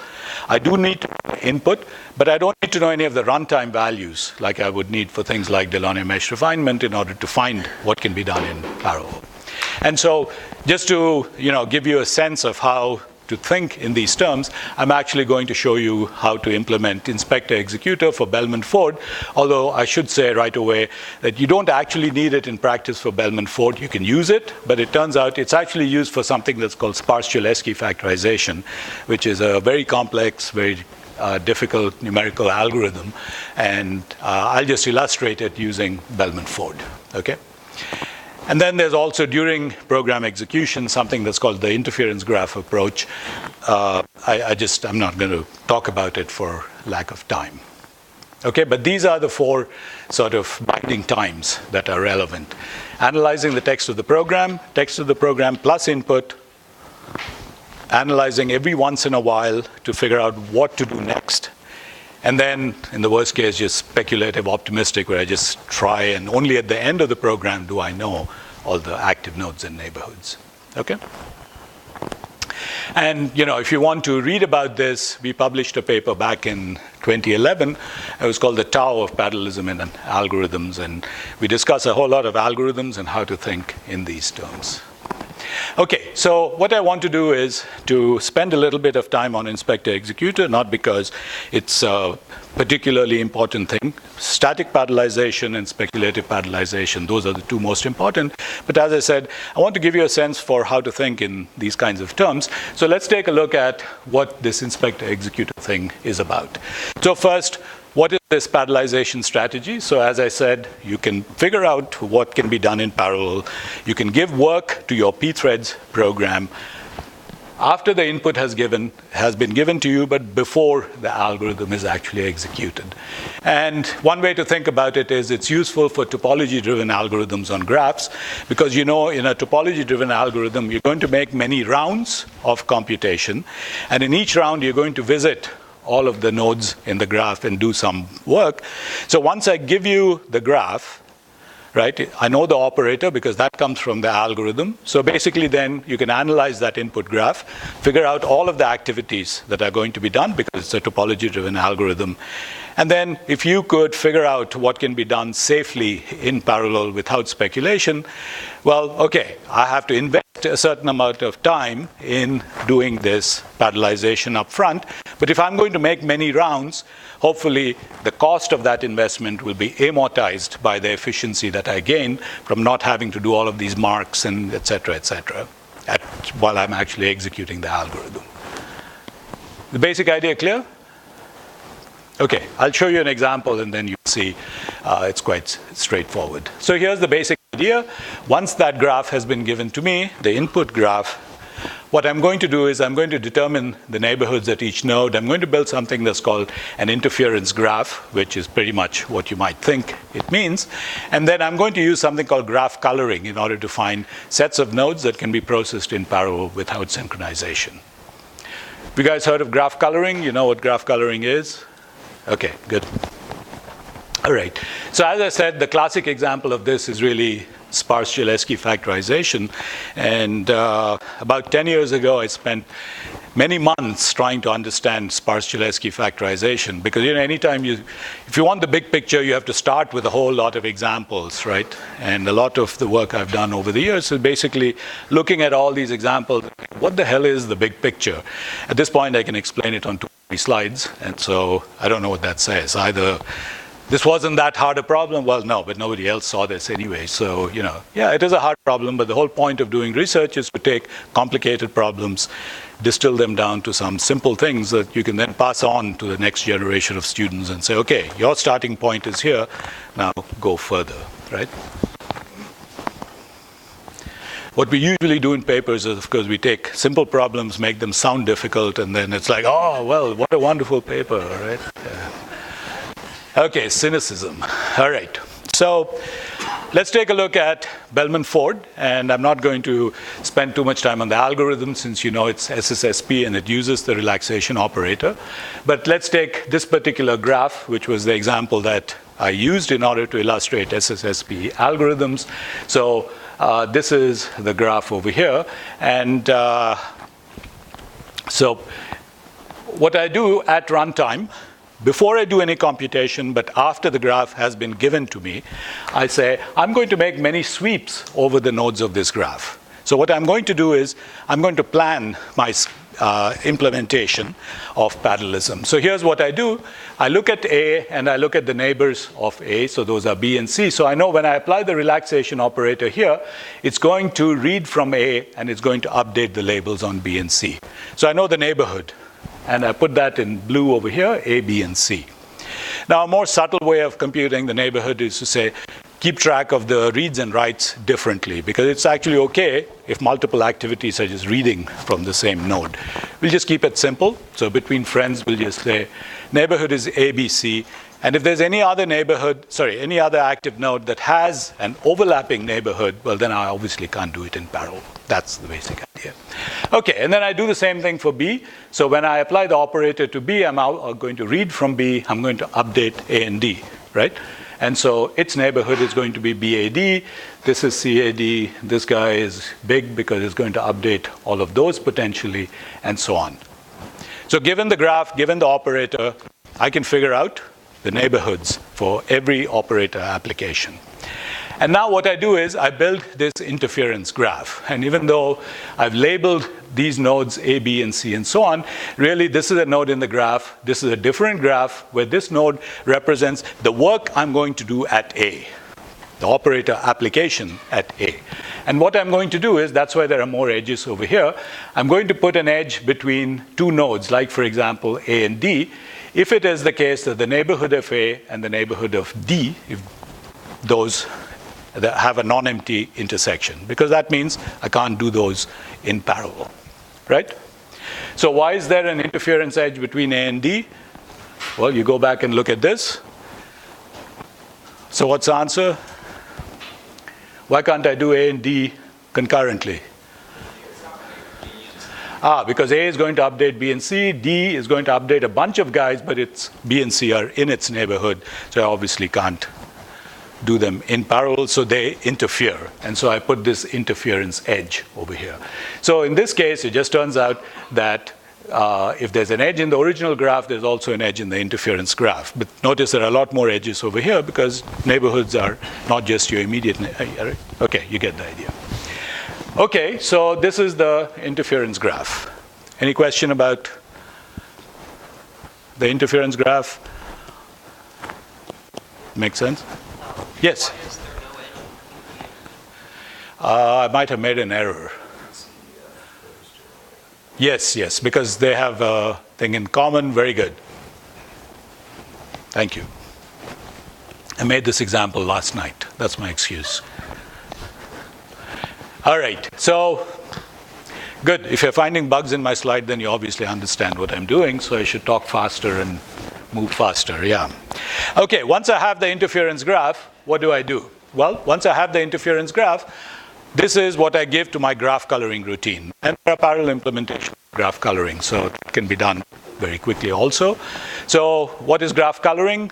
I do need to know the input, but I don't need to know any of the runtime values like I would need for things like Delaunay mesh refinement in order to find what can be done in parallel. And so just to give you a sense of how to think in these terms, I'm actually going to show you how to implement Inspector-Executor for Bellman-Ford, although I should say right away that you don't actually need it in practice for Bellman-Ford. You can use it, but it turns out it's actually used for something that's called sparse Cholesky factorization, which is a very complex, very difficult numerical algorithm, and I'll just illustrate it using Bellman-Ford, okay? And then there's also, during program execution, something that's called the interference graph approach. I'm not going to talk about it for lack of time. Okay, but these are the four sort of binding times that are relevant. Analyzing the text of the program plus input, analyzing every once in a while to figure out what to do next. And then, in the worst case, just speculative optimistic, where I just try, and only at the end of the program do I know all the active nodes and neighborhoods. Okay? And if you want to read about this, we published a paper back in 2011. It was called The Tao of Parallelism and Algorithms, and we discuss a whole lot of algorithms and how to think in these terms. Okay, so what I want to do is to spend a little bit of time on Inspector-Executor, not because it's a particularly important thing. Static parallelization and speculative parallelization, those are the two most important. But as I said, I want to give you a sense for how to think in these kinds of terms. So let's take a look at what this Inspector-Executor thing is about. So first, what is this parallelization strategy? So as I said, you can figure out what can be done in parallel. You can give work to your pthreads program after the input has been given to you, but before the algorithm is actually executed. And one way to think about it is it's useful for topology-driven algorithms on graphs, because in a topology-driven algorithm, you're going to make many rounds of computation, and in each round, you're going to visit all of the nodes in the graph and do some work. So once I give you the graph, right, I know the operator because that comes from the algorithm. So basically then you can analyze that input graph, figure out all of the activities that are going to be done because it's a topology-driven algorithm. And then if you could figure out what can be done safely in parallel without speculation, well, okay, I have to invest a certain amount of time in doing this parallelization up front. But if I'm going to make many rounds, hopefully the cost of that investment will be amortized by the efficiency that I gain from not having to do all of these marks and et cetera, while I'm actually executing the algorithm. The basic idea clear? Okay, I'll show you an example and then you'll see it's quite straightforward. So here's the basic idea. Once that graph has been given to me, the input graph, what I'm going to do is I'm going to determine the neighborhoods at each node. I'm going to build something that's called an interference graph, which is pretty much what you might think it means. And then I'm going to use something called graph coloring in order to find sets of nodes that can be processed in parallel without synchronization. Have you guys heard of graph coloring? You know what graph coloring is? Okay, good. All right. So as I said, the classic example of this is really sparse Cholesky factorization. And about 10 years ago, I spent many months trying to understand sparse Cholesky factorization. Because anytime if you want the big picture, you have to start with a whole lot of examples, right? And a lot of the work I've done over the years is basically looking at all these examples. What the hell is the big picture? At this point, I can explain it on 2 or 3 slides. And so I don't know what that says. Either this wasn't that hard a problem. Well, no, but nobody else saw this anyway. So, yeah, it is a hard problem, but the whole point of doing research is to take complicated problems, distill them down to some simple things that you can then pass on to the next generation of students and say, okay, your starting point is here, now go further, right? What we usually do in papers is, of course, we take simple problems, make them sound difficult, and then it's like, oh, well, what a wonderful paper, right? Yeah. Okay, cynicism. All right. So let's take a look at Bellman-Ford, and I'm not going to spend too much time on the algorithm since it's SSSP and it uses the relaxation operator. But let's take this particular graph, which was the example that I used in order to illustrate SSSP algorithms. So this is the graph over here. And so what I do at runtime, before I do any computation, but after the graph has been given to me, I say, I'm going to make many sweeps over the nodes of this graph. So what I'm going to do is, I'm going to plan implementation of parallelism. So here's what I do. I look at A and I look at the neighbors of A, so those are B and C. So I know when I apply the relaxation operator here, it's going to read from A and it's going to update the labels on B and C. So I know the neighborhood, and I put that in blue over here, A, B, and C. Now, a more subtle way of computing the neighborhood is to say, keep track of the reads and writes differently, because it's actually okay if multiple activities are just reading from the same node. We'll just keep it simple. So between friends, we'll just say neighborhood is ABC. And if there's any other any other active node that has an overlapping neighborhood, well, then I obviously can't do it in parallel. That's the basic idea. Okay, and then I do the same thing for B. So when I apply the operator to B, I'm going to read from B. I'm going to update A and D, right? And so its neighborhood is going to be BAD. This is CAD. This guy is big because it's going to update all of those potentially, and so on. So given the graph, given the operator, I can figure out the neighborhoods for every operator application. And now what I do is I build this interference graph. And even though I've labeled these nodes A, B, and C, and so on, really this is a node in the graph. This is a different graph where this node represents the work I'm going to do at A, the operator application at A. And what I'm going to do is, that's why there are more edges over here, I'm going to put an edge between two nodes, like for example A and D, if it is the case that the neighborhood of A and the neighborhood of D, if those that have a non-empty intersection, because that means I can't do those in parallel, right? So why is there an interference edge between A and D? Well, you go back and look at this. So what's the answer? Why can't I do A and D concurrently? Because A is going to update B and C, D is going to update a bunch of guys, but it's B and C are in its neighborhood, so I obviously can't do them in parallel, so they interfere. And so I put this interference edge over here. So in this case, it just turns out that if there's an edge in the original graph, there's also an edge in the interference graph. But notice there are a lot more edges over here because neighborhoods are not just your immediate okay, you get the idea. Okay, so this is the interference graph. Any question about the interference graph? Make sense? Yes? Why is there no edge? I might have made an error. Yes, because they have a thing in common. Very good. Thank you. I made this example last night. That's my excuse. All right, so good. If you're finding bugs in my slide, then you obviously understand what I'm doing, so I should talk faster and move faster, yeah. Okay, once I have the interference graph, what do I do? Well, once I have the interference graph, this is what I give to my graph coloring routine. And there are parallel implementations of graph coloring, so it can be done very quickly also. So what is graph coloring?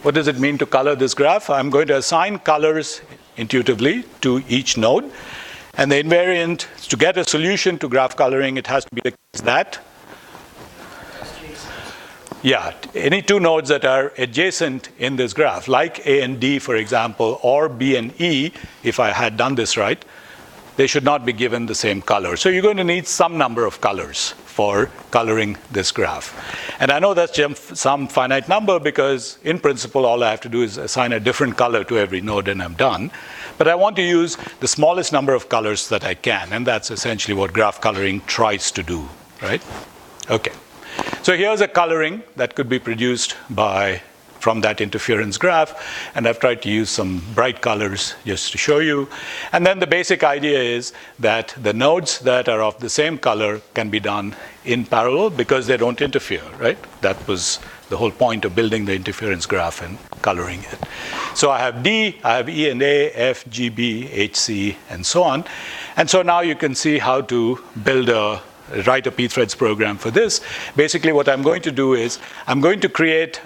What does it mean to color this graph? I'm going to assign colors intuitively to each node. And the invariant, to get a solution to graph coloring, it has to be the case that any two nodes that are adjacent in this graph, like A and D, for example, or B and E, if I had done this right, they should not be given the same color. So you're going to need some number of colors for coloring this graph. And I know that's some finite number because, in principle, all I have to do is assign a different color to every node and I'm done. But I want to use the smallest number of colors that I can, and that's essentially what graph coloring tries to do, right? Okay. So here's a coloring that could be produced from that interference graph, and I've tried to use some bright colors just to show you. And then the basic idea is that the nodes that are of the same color can be done in parallel because they don't interfere, right? That was the whole point of building the interference graph and coloring it. So I have D, I have E and A, F, G, B, H, C, and so on. And so now you can see how to write a pthreads program for this. Basically what I'm going to do is I'm going to create,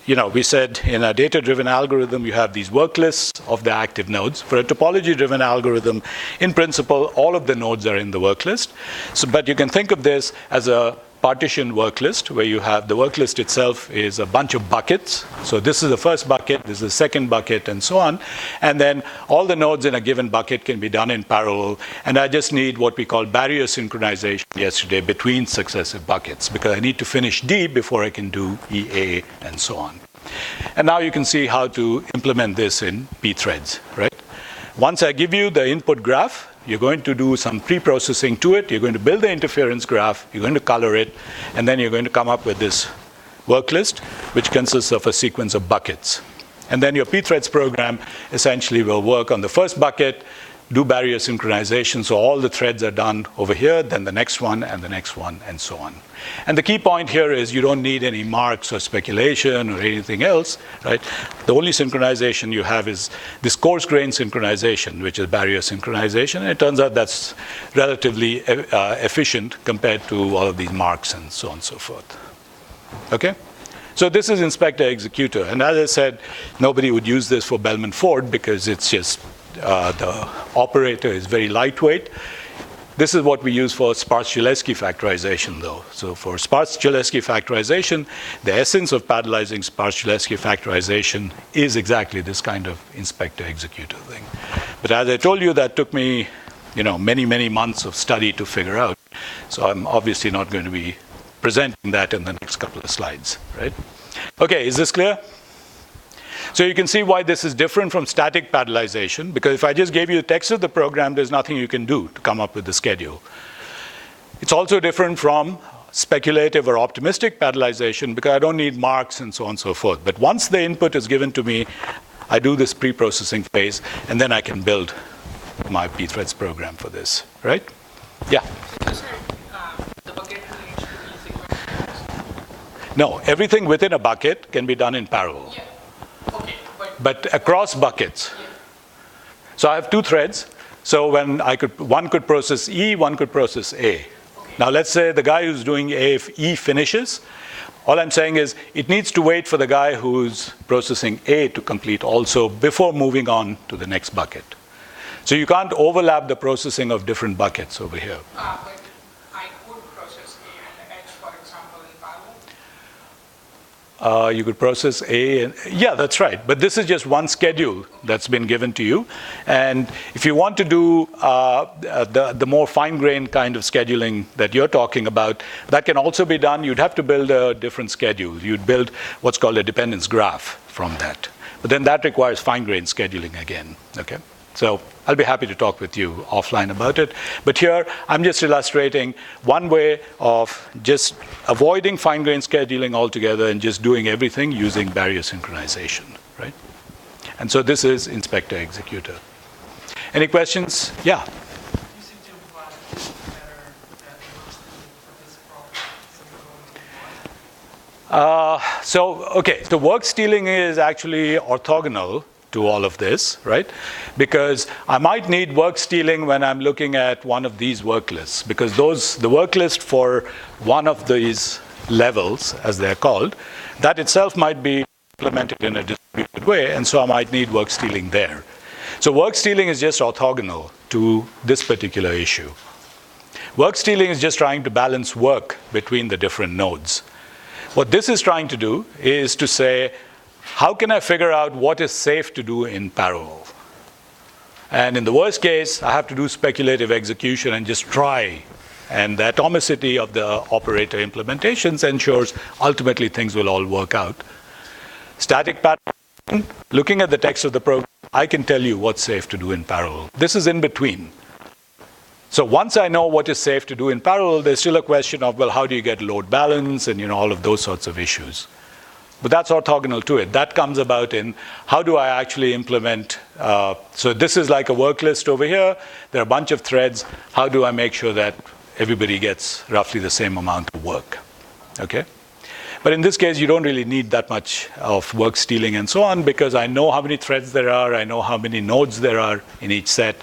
we said in a data-driven algorithm you have these work lists of the active nodes. For a topology-driven algorithm, in principle, all of the nodes are in the work list. But you can think of this as a partition work list, where you have the work list itself is a bunch of buckets. So this is the first bucket, this is the second bucket, and so on. And then all the nodes in a given bucket can be done in parallel. And I just need what we call barrier synchronization yesterday between successive buckets, because I need to finish D before I can do EA and so on. And now you can see how to implement this in pthreads, right? Once I give you the input graph, you're going to do some pre-processing to it. You're going to build the interference graph. You're going to color it. And then you're going to come up with this work list, which consists of a sequence of buckets. And then your pthreads program essentially will work on the first bucket, do barrier synchronization. So all the threads are done over here, then the next one, and the next one, and so on. And the key point here is you don't need any marks or speculation or anything else, right? The only synchronization you have is this coarse grain synchronization, which is barrier synchronization. And it turns out that's relatively efficient compared to all of these marks and so on and so forth. Okay? So this is Inspector-Executor. And as I said, nobody would use this for Bellman-Ford because it's just the operator is very lightweight. This is what we use for sparse Cholesky factorization, though. So for sparse Cholesky factorization, the essence of parallelizing sparse Cholesky factorization is exactly this kind of Inspector-Executor thing. But as I told you, that took me, many, many months of study to figure out. So I'm obviously not going to be presenting that in the next couple of slides, right? Okay, is this clear? So you can see why this is different from static parallelization, because if I just gave you the text of the program, there's nothing you can do to come up with the schedule. It's also different from speculative or optimistic parallelization, because I don't need marks and so on and so forth. But once the input is given to me, I do this pre-processing phase, and then I can build my pthreads program for this, right? Yeah? So you said the bucket needs to be sequential? No, everything within a bucket can be done in parallel. Yeah. Okay, but across buckets. Yeah. So I have two threads. So when one could process E, one could process A. Okay. Now let's say the guy who's doing A, if E finishes, all I'm saying is it needs to wait for the guy who's processing A to complete also before moving on to the next bucket. So you can't overlap the processing of different buckets over here. But I could process A and H, for example, in parallel? You could process A, and yeah, that's right. But this is just one schedule that's been given to you. And if you want to do the more fine-grained kind of scheduling that you're talking about, that can also be done. You'd have to build a different schedule. You'd build what's called a dependence graph from that. But then that requires fine-grained scheduling again, okay? So I'll be happy to talk with you offline about it. But here, I'm just illustrating one way of just avoiding fine-grained scheduling altogether and just doing everything using barrier synchronization, right? And so this is Inspector-Executor. Any questions? Yeah? You seem to provide better that works for this problem. So work stealing is actually orthogonal to all of this, right? Because I might need work stealing when I'm looking at one of these work lists, because the work list for one of these levels, as they're called, that itself might be implemented in a distributed way, and so I might need work stealing there. So work stealing is just orthogonal to this particular issue. Work stealing is just trying to balance work between the different nodes. What this is trying to do is to say, how can I figure out what is safe to do in parallel? And in the worst case, I have to do speculative execution and just try. And the atomicity of the operator implementations ensures ultimately things will all work out. Static pattern, looking at the text of the program, I can tell you what's safe to do in parallel. This is in between. So once I know what is safe to do in parallel, there's still a question of, well, how do you get load balance and all of those sorts of issues. But that's orthogonal to it. That comes about in how do I actually implement. So this is like a work list over here. There are a bunch of threads. How do I make sure that everybody gets roughly the same amount of work? Okay? But in this case, you don't really need that much of work stealing and so on, because I know how many threads there are. I know how many nodes there are in each set.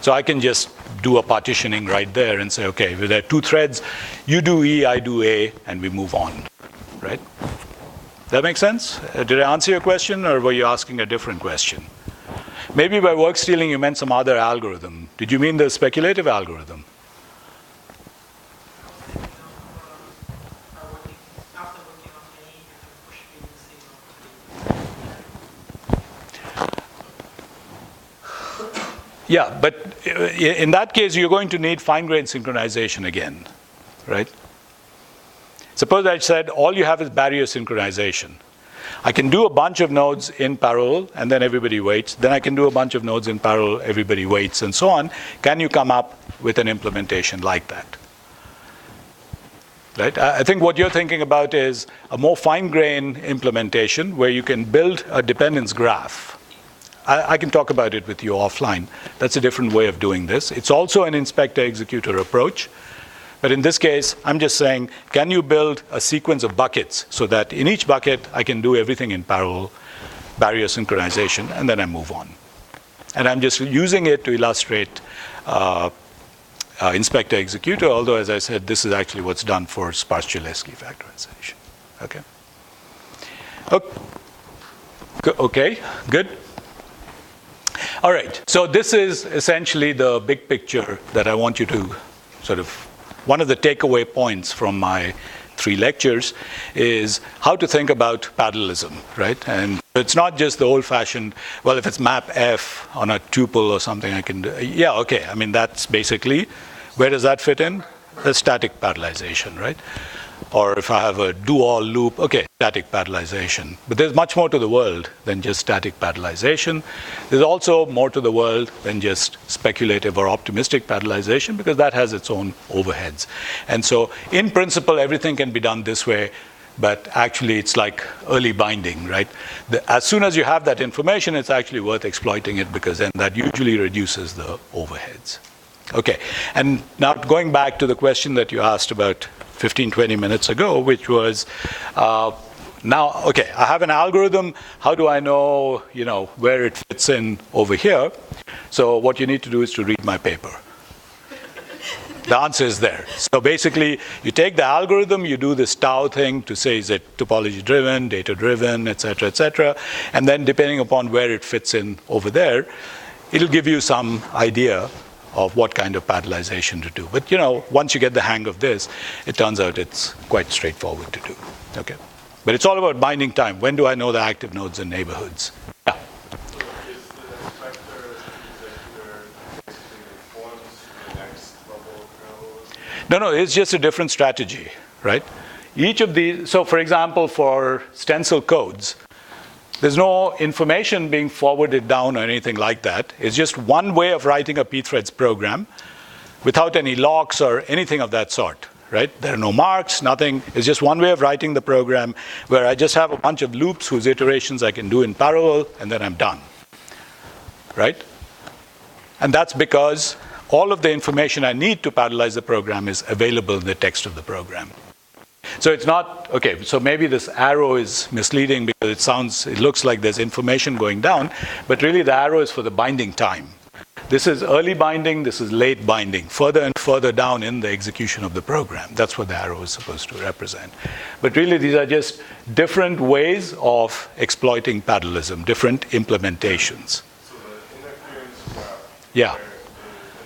So I can just do a partitioning right there and say, okay, if there are two threads, you do E, I do A, and we move on, right? That make sense? Did I answer your question, or were you asking a different question? Maybe by work stealing, you meant some other algorithm. Did you mean the speculative algorithm? Yeah, but in that case, you're going to need fine-grained synchronization again, right? Suppose I said all you have is barrier synchronization. I can do a bunch of nodes in parallel, and then everybody waits. Then I can do a bunch of nodes in parallel, everybody waits, and so on. Can you come up with an implementation like that? Right? I think what you're thinking about is a more fine-grained implementation where you can build a dependence graph. I can talk about it with you offline. That's a different way of doing this. It's also an inspector-executor approach. But in this case, I'm just saying, can you build a sequence of buckets so that in each bucket, I can do everything in parallel, barrier synchronization, and then I move on. And I'm just using it to illustrate Inspector-Executor, although, as I said, this is actually what's done for sparse Cholesky factorization. Okay? Okay, good. All right, so this is essentially the big picture that I want you to sort of, one of the takeaway points from my 3 lectures is how to think about parallelism, right? And it's not just the old-fashioned, well, if it's map F on a tuple or something, I can do, yeah, okay. I mean, that's basically, where does that fit in? A static parallelization, right? Or if I have a do-all loop, okay, static parallelization. But there's much more to the world than just static parallelization. There's also more to the world than just speculative or optimistic parallelization, because that has its own overheads. And so, in principle, everything can be done this way, but actually it's like early binding, right? As soon as you have that information, it's actually worth exploiting it, because then that usually reduces the overheads. Okay, and now going back to the question that you asked about 15, 20 minutes ago, which was, now, okay, I have an algorithm. How do I know, where it fits in over here? So what you need to do is to read my paper. The answer is there. So basically, you take the algorithm, you do this tau thing to say, is it topology-driven, data-driven, et cetera, and then depending upon where it fits in over there, it'll give you some idea of what kind of parallelization to do. But once you get the hang of this, it turns out it's quite straightforward to do. Okay, but it's all about binding time. When do I know the active nodes and neighborhoods? Yeah. So is the inspector-executor basically informs the next level of parallelism? No, it's just a different strategy, right? Each of these. So, for example, for stencil codes, there's no information being forwarded down or anything like that. It's just one way of writing a pthreads program without any locks or anything of that sort, right? There are no marks, nothing. It's just one way of writing the program where I just have a bunch of loops whose iterations I can do in parallel, and then I'm done, right? And that's because all of the information I need to parallelize the program is available in the text of the program. So it's not, okay, so maybe this arrow is misleading because it looks like there's information going down, but really the arrow is for the binding time. This is early binding, this is late binding, further and further down in the execution of the program. That's what the arrow is supposed to represent. But really these are just different ways of exploiting parallelism, different implementations. So the interference graph, Yeah. in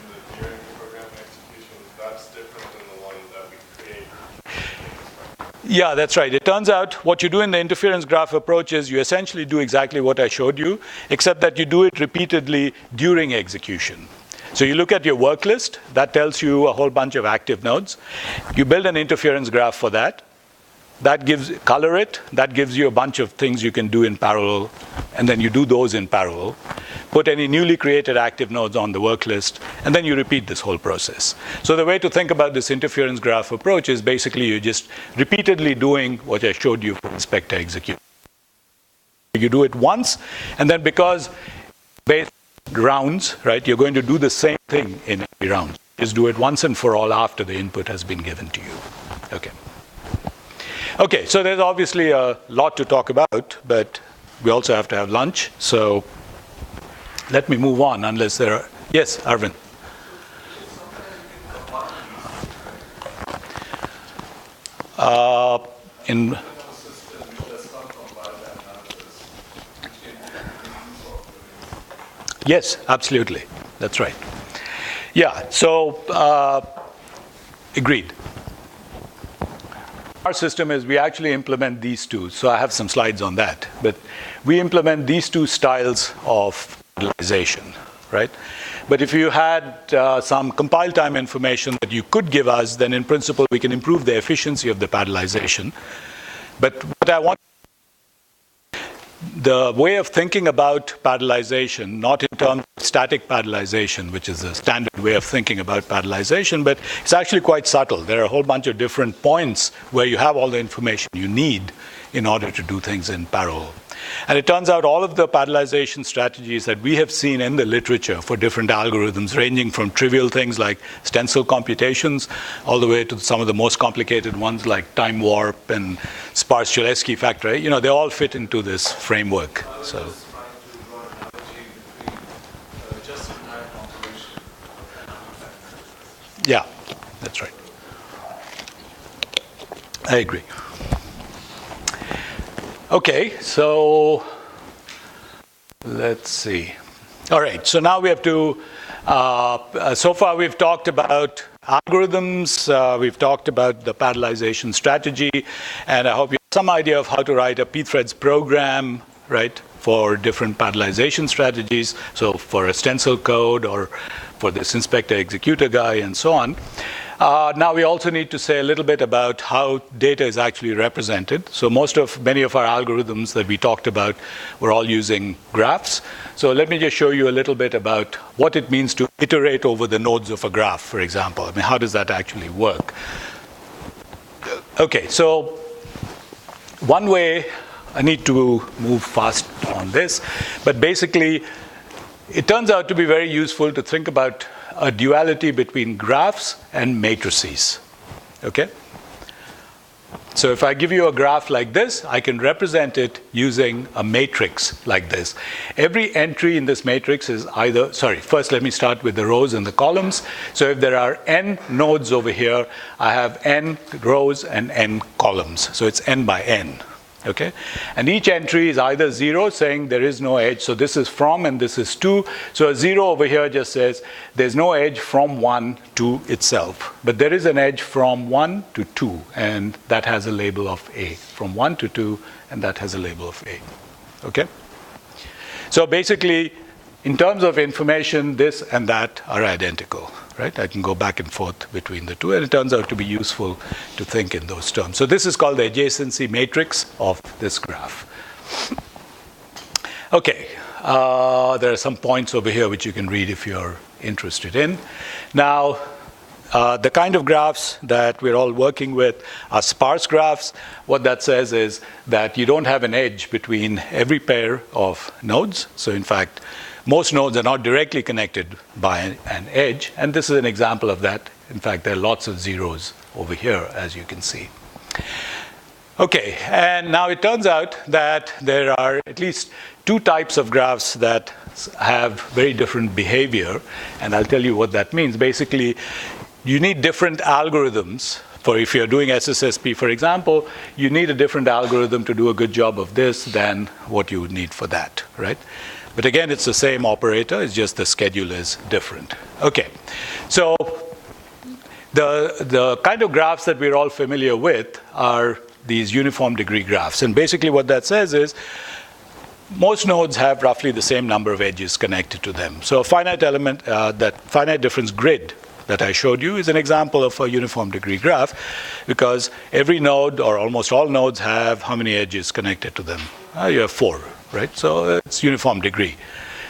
the during program execution, that's different than the one that we create. Yeah, that's right. It turns out what you do in the interference graph approach is you essentially do exactly what I showed you, except that you do it repeatedly during execution. So you look at your work list, that tells you a whole bunch of active nodes. You build an interference graph for that. Color it, that gives you a bunch of things you can do in parallel, and then you do those in parallel. Put any newly created active nodes on the work list, and then you repeat this whole process. So the way to think about this interference graph approach is basically you're just repeatedly doing what I showed you for Inspector-Executor. You do it once, and then because based rounds, right, you're going to do the same thing in every round. Just do it once and for all after the input has been given to you. Okay. Okay, so there's obviously a lot to talk about, but we also have to have lunch. So let me move on unless there are... Yes, Arvind. Yes, absolutely. That's right. Yeah, so agreed. Our system is we actually implement these two. So I have some slides on that. But we implement these two styles of parallelization, right? But if you had some compile time information that you could give us, then in principle we can improve the efficiency of the parallelization. But what I want, the way of thinking about parallelization, not in terms of static parallelization, which is the standard way of thinking about parallelization, but it's actually quite subtle. There are a whole bunch of different points where you have all the information you need in order to do things in parallel. And it turns out all of the parallelization strategies that we have seen in the literature for different algorithms, ranging from trivial things like stencil computations, all the way to some of the most complicated ones like time warp and sparse Cholesky factor, you know, they all fit into this framework. So. I was trying to draw an analogy between just-in-time compilation and Yeah, that's right. I agree. Okay, so let's see. All right, so now we have to, so far we've talked about algorithms, we've talked about the parallelization strategy, and I hope you have some idea of how to write a pthreads program, right, for different parallelization strategies, so for a stencil code or for this Inspector-Executor guy and so on. Now we also need to say a little bit about how data is actually represented. So many of our algorithms that we talked about were all using graphs. So let me just show you a little bit about what it means to iterate over the nodes of a graph, for example. I mean, how does that actually work? Okay, so one way, I need to move fast on this, but basically it turns out to be very useful to think about a duality between graphs and matrices, okay? So if I give you a graph like this, I can represent it using a matrix like this. Every entry in this matrix is either, first let me start with the rows and the columns. So if there are n nodes over here, I have n rows and n columns. So it's n by n. Okay, and each entry is either 0, saying there is no edge, so this is from and this is to. So a 0 over here just says there's no edge from 1 to itself, but there is an edge from 1 to 2, and that has a label of A. From 1 to 2, and that has a label of A. Okay, so basically, in terms of information, this and that are identical. Right? I can go back and forth between the two, and it turns out to be useful to think in those terms. So this is called the adjacency matrix of this graph. Okay, there are some points over here which you can read if you're interested in. Now, the kind of graphs that we're all working with are sparse graphs. What that says is that you don't have an edge between every pair of nodes. So in fact, most nodes are not directly connected by an edge, and this is an example of that. In fact, there are lots of zeros over here, as you can see. Okay, and now it turns out that there are at least two types of graphs that have very different behavior, and I'll tell you what that means. Basically, you need different algorithms. For if you're doing SSSP, for example, you need a different algorithm to do a good job of this than what you would need for that, right? But again, it's the same operator, it's just the schedule is different. Okay, so the kind of graphs that we're all familiar with are these uniform degree graphs. And basically what that says is most nodes have roughly the same number of edges connected to them. So a finite element, that finite difference grid that I showed you is an example of a uniform degree graph, because every node or almost all nodes have how many edges connected to them? You have 4. Right? So it's uniform degree.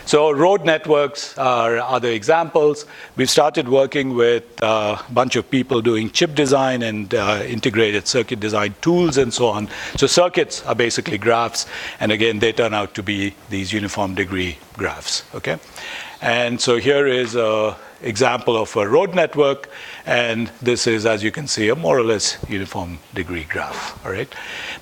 So road networks are other examples. We've started working with a bunch of people doing chip design and integrated circuit design tools and so on. So circuits are basically graphs, and again, they turn out to be these uniform degree graphs. Okay? And so here is an example of a road network, and this is, as you can see, a more or less uniform degree graph. All right?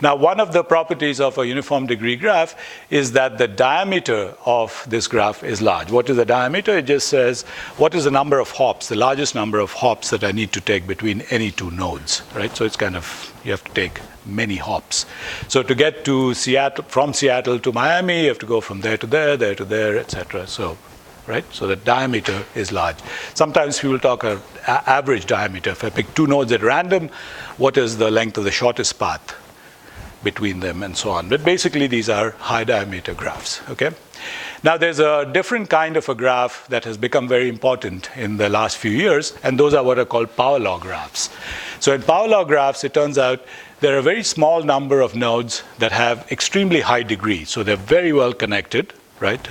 Now, one of the properties of a uniform degree graph is that the diameter of this graph is large. What is the diameter? It just says, what is the number of hops, the largest number of hops that I need to take between any two nodes, right? So it's kind of, you have to take many hops. So to get to Seattle, from Seattle to Miami, you have to go from there to there, etc. So, right? So the diameter is large. Sometimes people talk about average diameter. If I pick two nodes at random, what is the length of the shortest path between them and so on. But basically, these are high diameter graphs, okay? Now, there's a different kind of a graph that has become very important in the last few years, and those are what are called power law graphs. So in power law graphs, it turns out there are a very small number of nodes that have extremely high degree. So they're very well connected, right,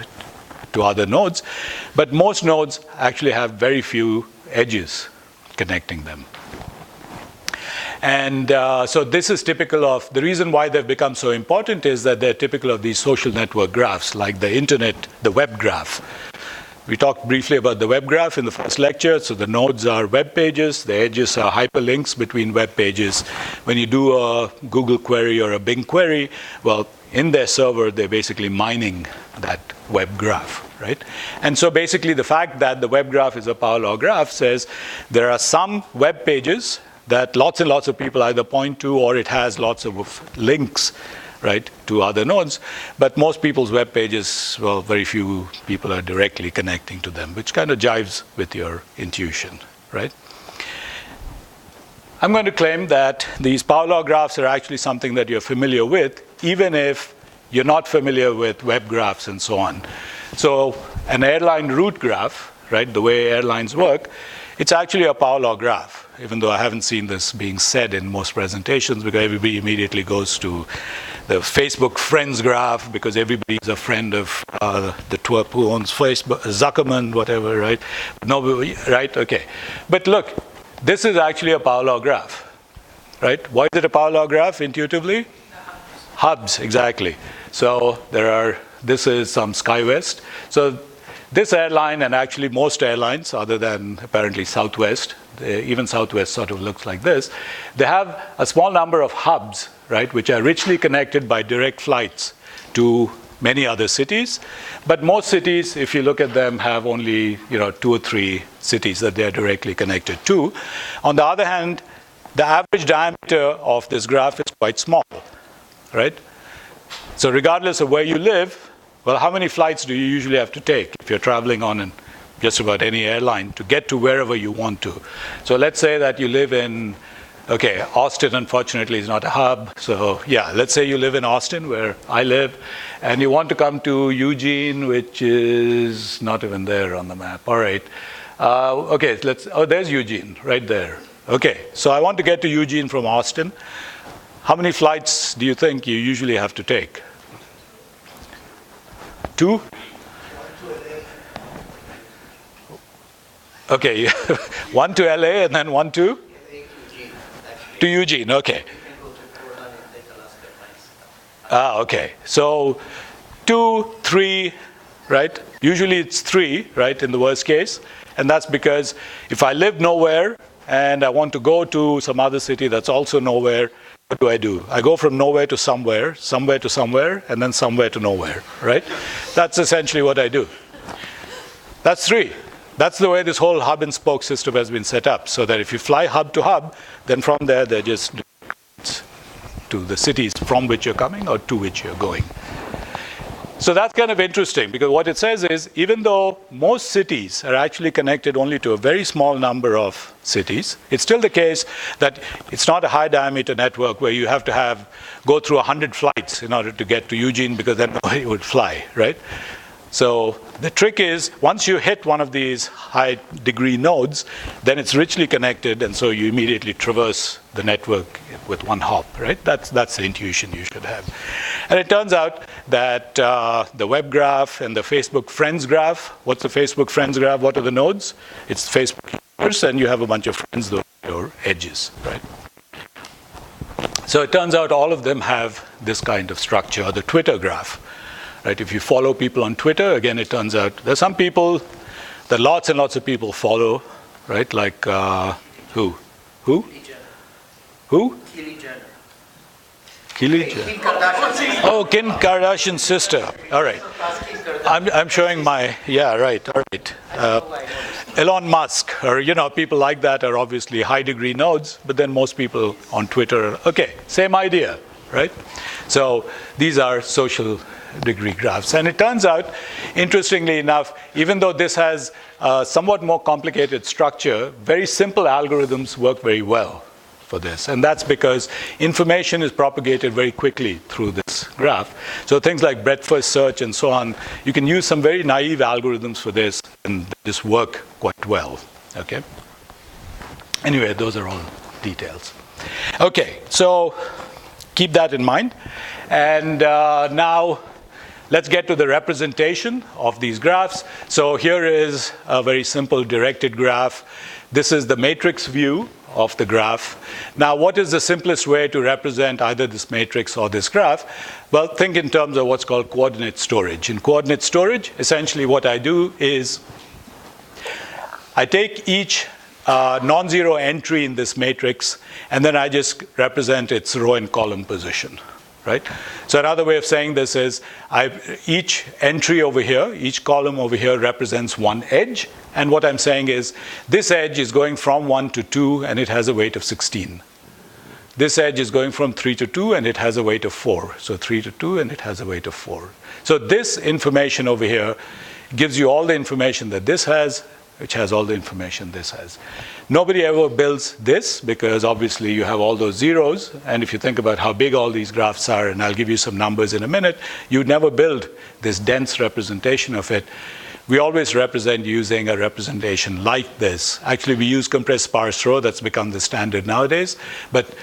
to other nodes. But most nodes actually have very few edges connecting them. And so this is typical of, the reason why they've become so important is that they're typical of these social network graphs, like the internet, the web graph. We talked briefly about the web graph in the first lecture. So the nodes are web pages, the edges are hyperlinks between web pages. When you do a Google query or a Bing query, well, in their server, they're basically mining that web graph, right? And so basically the fact that the web graph is a power law graph says there are some web pages that lots and lots of people either point to, or it has lots of links, right, to other nodes. But most people's web pages, well, very few people are directly connecting to them, which kind of jives with your intuition, right? I'm going to claim that these power law graphs are actually something that you're familiar with, even if you're not familiar with web graphs and so on. So an airline route graph, right, the way airlines work, it's actually a power law graph, even though I haven't seen this being said in most presentations, because everybody immediately goes to the Facebook friends graph, because everybody is a friend of the twerp who owns Facebook, Zuckerman, whatever, right? No, right? Okay. But look, this is actually a power law graph, right? Why is it a power law graph intuitively? Hubs, exactly. So this is some SkyWest. So this airline, and actually most airlines, other than apparently Southwest, even Southwest sort of looks like this, they have a small number of hubs, right, which are richly connected by direct flights to many other cities. But most cities, if you look at them, have only 2 or 3 cities that they're directly connected to. On the other hand, the average diameter of this graph is quite small, right? So regardless of where you live, well, how many flights do you usually have to take if you're traveling on just about any airline to get to wherever you want to? So let's say that you live in, okay, Austin, unfortunately, is not a hub. So yeah, let's say you live in Austin, where I live, and you want to come to Eugene, which is not even there on the map. All right. Okay, there's Eugene right there. Okay, so I want to get to Eugene from Austin. How many flights do you think you usually have to take? 2? Okay, 1 to LA and then 1 to? To Eugene, okay. Okay, so 2, 3, right? Usually it's 3, right, in the worst case. And that's because if I live nowhere and I want to go to some other city that's also nowhere, what do? I go from nowhere to somewhere, somewhere to somewhere, and then somewhere to nowhere, right? That's essentially what I do. That's 3. That's the way this whole hub and spoke system has been set up, so that if you fly hub to hub, then from there they're just to the cities from which you're coming or to which you're going. So that's kind of interesting, because what it says is, even though most cities are actually connected only to a very small number of cities, it's still the case that it's not a high diameter network where you have to go through 100 flights in order to get to Eugene, because then nobody would fly, right? So the trick is, once you hit one of these high degree nodes, then it's richly connected, and so you immediately traverse the network with one hop, right? That's the intuition you should have. And it turns out that the web graph and the Facebook friends graph, what's the Facebook friends graph? What are the nodes? It's Facebook users, and you have a bunch of friends, those are your edges, right? So it turns out all of them have this kind of structure, the Twitter graph. Right, if you follow people on Twitter, again, it turns out there's some people that lots and lots of people follow, right? Like who? Who? Who? Kylie Jenner. Kylie Jenner. Kim Kardashian. Oh, Kim Kardashian's sister. All right. I'm showing my, yeah, right, all right. Elon Musk, or, people like that are obviously high degree nodes, but then most people on Twitter, okay, same idea, right? So these are social degree graphs. And it turns out, interestingly enough, even though this has a somewhat more complicated structure, very simple algorithms work very well, for this. And that's because information is propagated very quickly through this graph. So things like breadth-first search and so on, you can use some very naive algorithms for this, and this work quite well. Okay? Anyway, those are all details. Okay, so keep that in mind. And now let's get to the representation of these graphs. So here is a very simple directed graph. This is the matrix view of the graph. Now, what is the simplest way to represent either this matrix or this graph? Well, think in terms of what's called coordinate storage. In coordinate storage, essentially what I do is I take each non-zero entry in this matrix, and then I just represent its row and column position. Right? So another way of saying this is each entry over here, each column over here represents one edge. And what I'm saying is this edge is going from 1 to 2 and it has a weight of 16. This edge is going from 3 to 2 and it has a weight of 4. So 3 to 2 and it has a weight of 4. So this information over here gives you all the information that this has, which has all the information this has. Nobody ever builds this because obviously you have all those zeros, and if you think about how big all these graphs are, and I'll give you some numbers in a minute, you'd never build this dense representation of it. We always represent using a representation like this. Actually, we use compressed sparse row. That's become the standard nowadays. But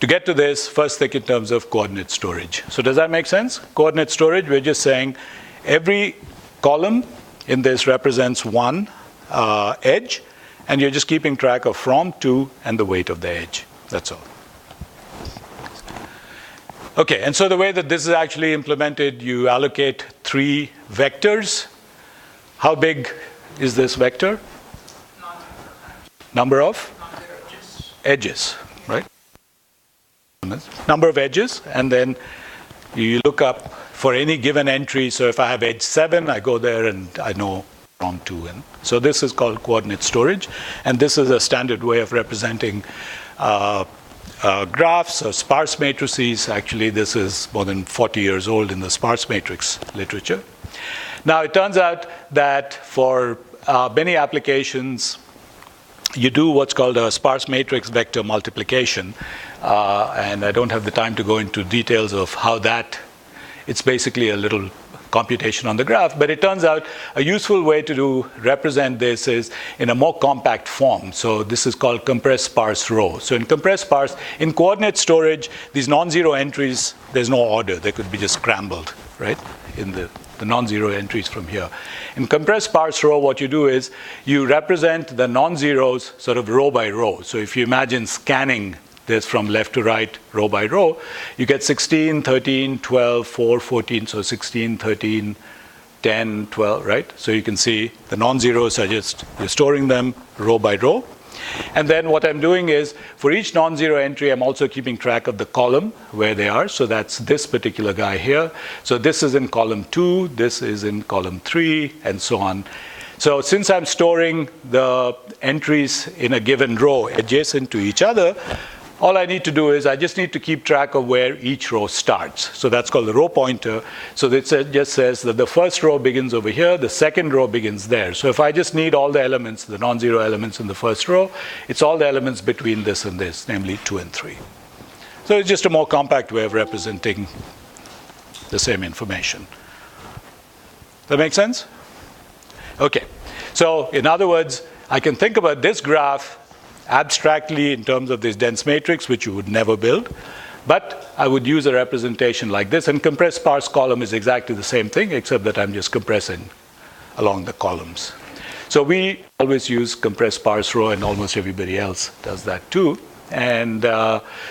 to get to this, first think in terms of coordinate storage. So does that make sense? Coordinate storage, we're just saying every column in this represents one edge, and you're just keeping track of from, to, and the weight of the edge. That's all. Okay, and so the way that this is actually implemented, you allocate 3 vectors. How big is this vector? Number of edges, right? Number of edges, and then you look up for any given entry. So if I have edge 7, I go there and I know from, to, and so this is called coordinate storage, and this is a standard way of representing graphs or sparse matrices. Actually, this is more than 40 years old in the sparse matrix literature. Now, it turns out that for many applications, you do what's called a sparse matrix vector multiplication, and I don't have the time to go into details of how that. It's basically a little computation on the graph, but it turns out a useful way to represent this is in a more compact form. So this is called compressed sparse row. So in compressed sparse, in coordinate storage, these non-zero entries, there's no order. They could be just scrambled, right, in the non-zero entries from here. In compressed sparse row, what you do is you represent the non-zeros sort of row by row. So if you imagine scanning this from left to right, row by row, you get 16, 13, 12, 4, 14, so 16, 13, 10, 12, right? So you can see the non-zeros are just, you're storing them row by row. And then what I'm doing is, for each non-zero entry, I'm also keeping track of the column where they are. So that's this particular guy here. So this is in column 2, this is in column 3, and so on. So since I'm storing the entries in a given row adjacent to each other, all I need to do is I just need to keep track of where each row starts. So that's called the row pointer. So it just says that the first row begins over here, the second row begins there. So if I just need all the elements, the non-zero elements in the first row, it's all the elements between this and this, namely 2 and 3. So it's just a more compact way of representing the same information. That make sense? Okay. So in other words, I can think about this graph abstractly in terms of this dense matrix, which you would never build. But I would use a representation like this. And compressed sparse column is exactly the same thing, except that I'm just compressing along the columns. So we always use compressed sparse row, and almost everybody else does that too. And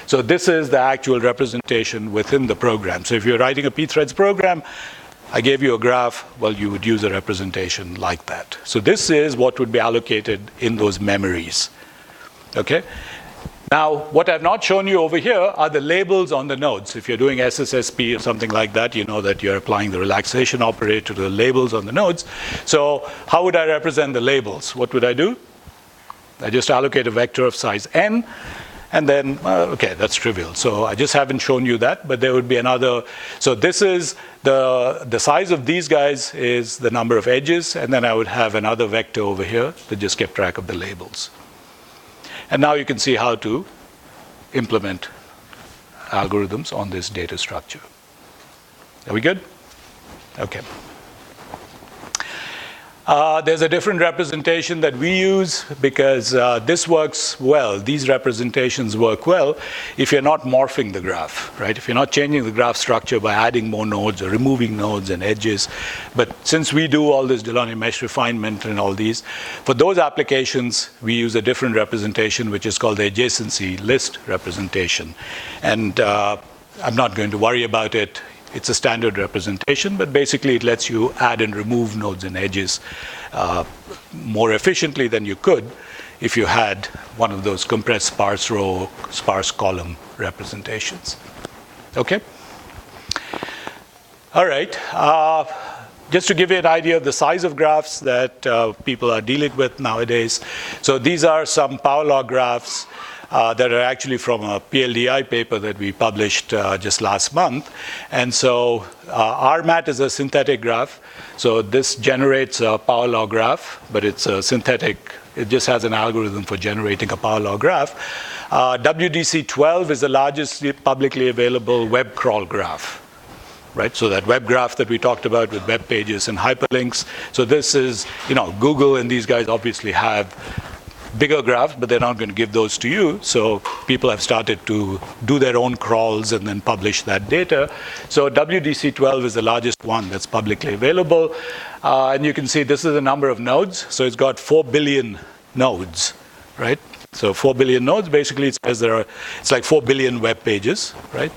so this is the actual representation within the program. So if you're writing a pthreads program, I gave you a graph, well, you would use a representation like that. So this is what would be allocated in those memories. Okay. Now, what I've not shown you over here are the labels on the nodes. If you're doing SSSP or something like that, you know that you're applying the relaxation operator to the labels on the nodes. So how would I represent the labels? What would I do? I just allocate a vector of size n, and then, okay, that's trivial. So I just haven't shown you that, but there would be another. So this is the size of these guys is the number of edges, and then I would have another vector over here that just kept track of the labels. And now you can see how to implement algorithms on this data structure. Are we good? Okay. There's a different representation that we use because this works well. These representations work well if you're not morphing the graph, right? If you're not changing the graph structure by adding more nodes or removing nodes and edges. But since we do all this Delaunay mesh refinement and all these, for those applications, we use a different representation, which is called the adjacency list representation. And I'm not going to worry about it. It's a standard representation, but basically it lets you add and remove nodes and edges more efficiently than you could if you had one of those compressed sparse row, sparse column representations. Okay? All right. Just to give you an idea of the size of graphs that people are dealing with nowadays. So these are some power law graphs that are actually from a PLDI paper that we published just last month. And so RMAT is a synthetic graph. So this generates a power law graph, but it's a synthetic. It just has an algorithm for generating a power law graph. WDC12 is the largest publicly available web crawl graph. Right, so that web graph that we talked about with web pages and hyperlinks. So this is, Google and these guys obviously have bigger graphs, but they're not going to give those to you. So people have started to do their own crawls and then publish that data. So WDC12 is the largest one that's publicly available. And you can see this is the number of nodes. So it's got 4 billion nodes, right? So 4 billion nodes, basically it says it's like 4 billion web pages, right?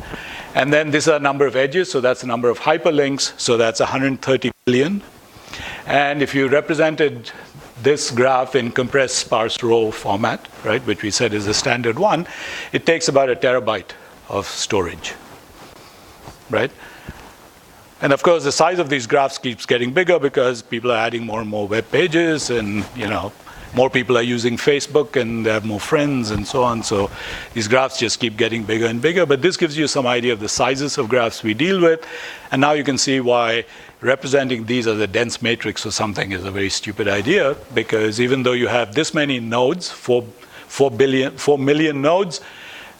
And then this is a number of edges, so that's the number of hyperlinks, so that's 130 billion. And if you represented this graph in compressed sparse row format, right, which we said is the standard one, it takes about 1 terabyte of storage, right? And of course, the size of these graphs keeps getting bigger because people are adding more and more web pages and, more people are using Facebook and they have more friends and so on. So these graphs just keep getting bigger and bigger. But this gives you some idea of the sizes of graphs we deal with. And now you can see why representing these as a dense matrix or something is a very stupid idea, because even though you have this many nodes, 4 million nodes,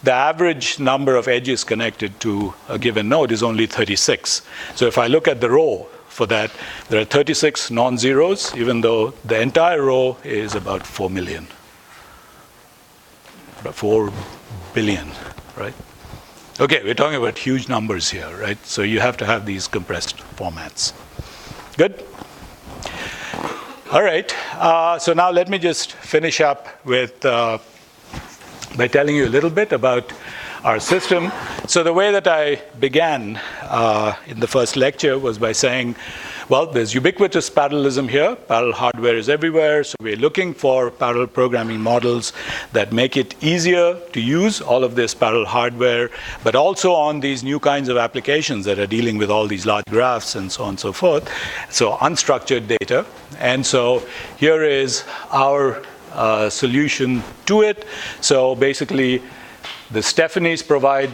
the average number of edges connected to a given node is only 36. So if I look at the row for that, there are 36 non-zeros, even though the entire row is about 4 million. About 4 billion, right? Okay, we're talking about huge numbers here, right? So you have to have these compressed formats. Good? All right, so now let me just finish up with by telling you a little bit about our system. So the way that I began in the first lecture was by saying, well, there's ubiquitous parallelism here. Parallel hardware is everywhere. So we're looking for parallel programming models that make it easier to use all of this parallel hardware, but also on these new kinds of applications that are dealing with all these large graphs and so on and so forth. So unstructured data. And so here is our solution to it. So basically, the Stephanies provide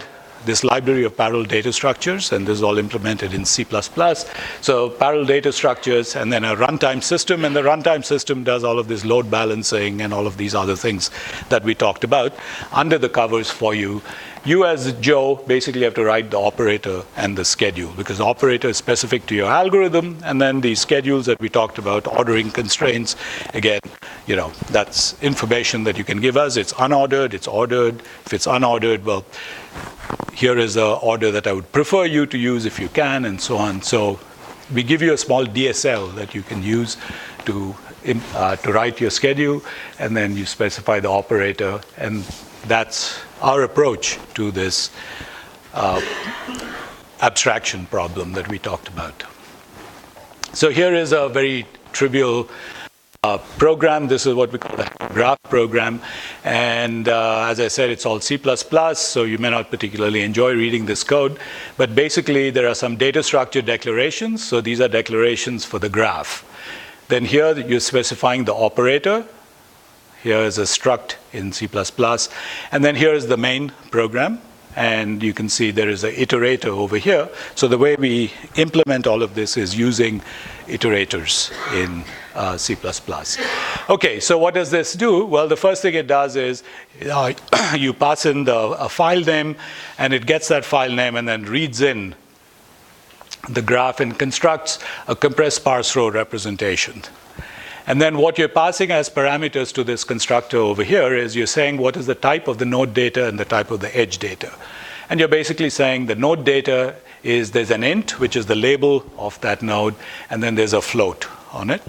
this library of parallel data structures, and this is all implemented in C++. So parallel data structures, and then a runtime system, and the runtime system does all of this load balancing and all of these other things that we talked about under the covers for you. You as Joe basically have to write the operator and the schedule, because the operator is specific to your algorithm, and then the schedules that we talked about, ordering constraints, again, that's information that you can give us. It's unordered, it's ordered. If it's unordered, well, here is the order that I would prefer you to use if you can, and so on. So we give you a small DSL that you can use to write your schedule, and then you specify the operator, and that's our approach to this abstraction problem that we talked about. So here is a very trivial program. This is what we call a graph program. And as I said, it's all C++, so you may not particularly enjoy reading this code. But basically, there are some data structure declarations. So these are declarations for the graph. Then here, you're specifying the operator. Here is a struct in C++. And then here is the main program. and you can see there is an iterator over here. So the way we implement all of this is using iterators in C++. Okay, so what does this do? Well, the first thing it does is you pass in a file name, and it gets that file name and then reads in the graph and constructs a compressed sparse row representation. And then what you're passing as parameters to this constructor over here is you're saying what is the type of the node data and the type of the edge data. And you're basically saying the node data is there's an int, which is the label of that node, and then there's a float on it.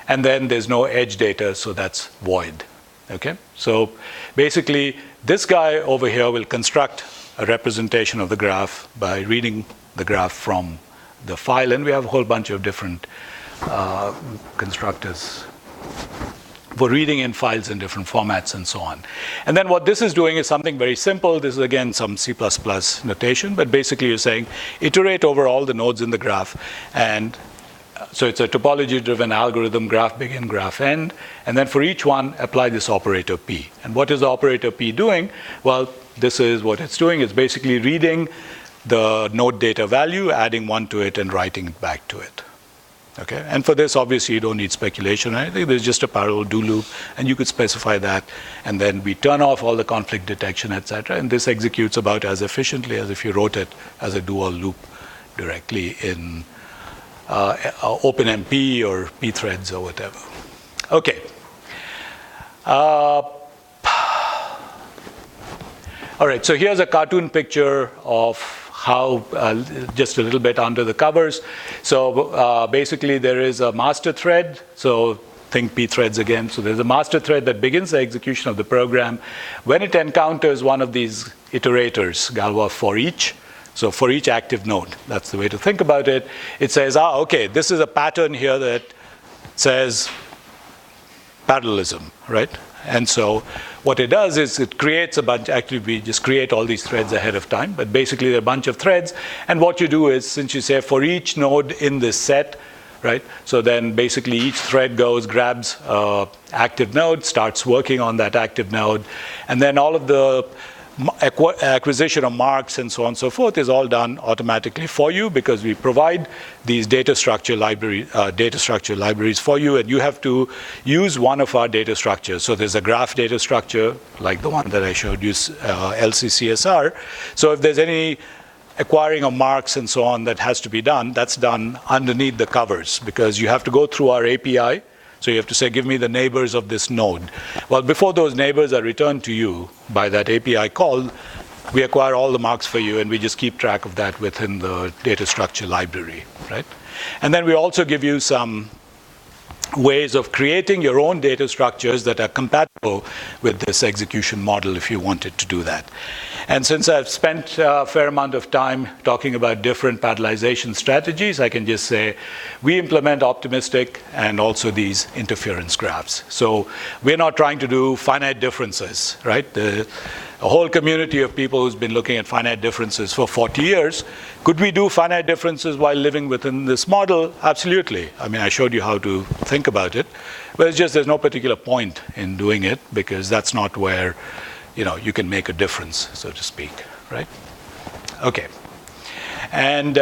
And then there's no edge data, so that's void. Okay? So basically, this guy over here will construct a representation of the graph by reading the graph from the file, and we have a whole bunch of different constructors for reading in files in different formats and so on. And then what this is doing is something very simple. This is again some C++ notation, but basically you're saying iterate over all the nodes in the graph. And so it's a topology-driven algorithm, graph begin, graph end. And then for each one, apply this operator P. And what is the operator P doing? Well, this is what it's doing. It's basically reading the node data value, adding 1 to it, and writing it back to it. Okay? And for this, obviously, you don't need speculation or anything. There's just a parallel do loop, and you could specify that. And then we turn off all the conflict detection, etc. And this executes about as efficiently as if you wrote it as a dual loop directly in OpenMP or pthreads or whatever. Okay. All right, so here's a cartoon picture of how, just a little bit under the covers. So basically there is a master thread. So think pthreads again. So there's a master thread that begins the execution of the program. When it encounters one of these iterators, Galois for each, so for each active node, that's the way to think about it. It says, okay, this is a pattern here that says parallelism, right? And so what it does is it creates a bunch, actually we just create all these threads ahead of time, but basically there are a bunch of threads. And what you do is, since you say for each node in this set, right? So then basically each thread goes, grabs active node, starts working on that active node, and then all of the acquisition of marks and so on and so forth is all done automatically for you because we provide these data structure libraries for you, and you have to use one of our data structures. So there's a graph data structure like the one that I showed you, LCCSR. So if there's any acquiring of marks and so on that has to be done, that's done underneath the covers because you have to go through our API. So you have to say, give me the neighbors of this node. Well, before those neighbors are returned to you by that API call, we acquire all the marks for you, and we just keep track of that within the data structure library, right? And then we also give you some ways of creating your own data structures that are compatible with this execution model if you wanted to do that. And since I've spent a fair amount of time talking about different parallelization strategies, I can just say we implement optimistic and also these interference graphs. So we're not trying to do finite differences, right? A whole community of people who's been looking at finite differences for 40 years. Could we do finite differences while living within this model? Absolutely. I mean, I showed you how to think about it. But it's just there's no particular point in doing it because that's not where you can make a difference, so to speak, right? Okay. And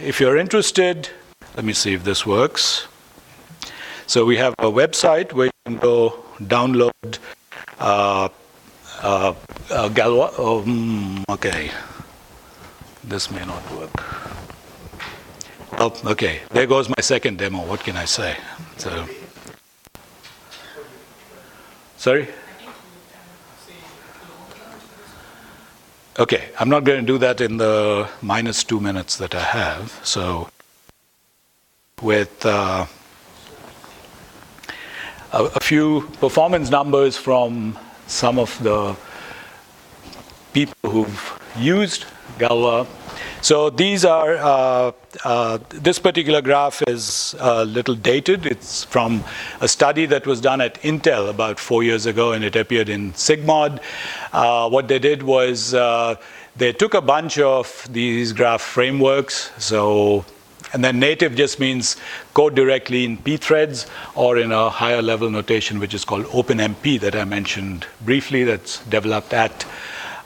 if you're interested, let me see if this works. So we have a website where you can go download Galois. Okay. This may not work. Oh, okay. There goes my second demo. What can I say? So, sorry? Okay, I'm not going to do that in the -2 minutes that I have. So with a few performance numbers from some of the people who've used Galois. So these are, this particular graph is a little dated. It's from a study that was done at Intel about 4 years ago, and it appeared in Sigmod. What they did was they took a bunch of these graph frameworks. So, and then native just means code directly in pthreads or in a higher level notation, which is called OpenMP that I mentioned briefly, that's developed at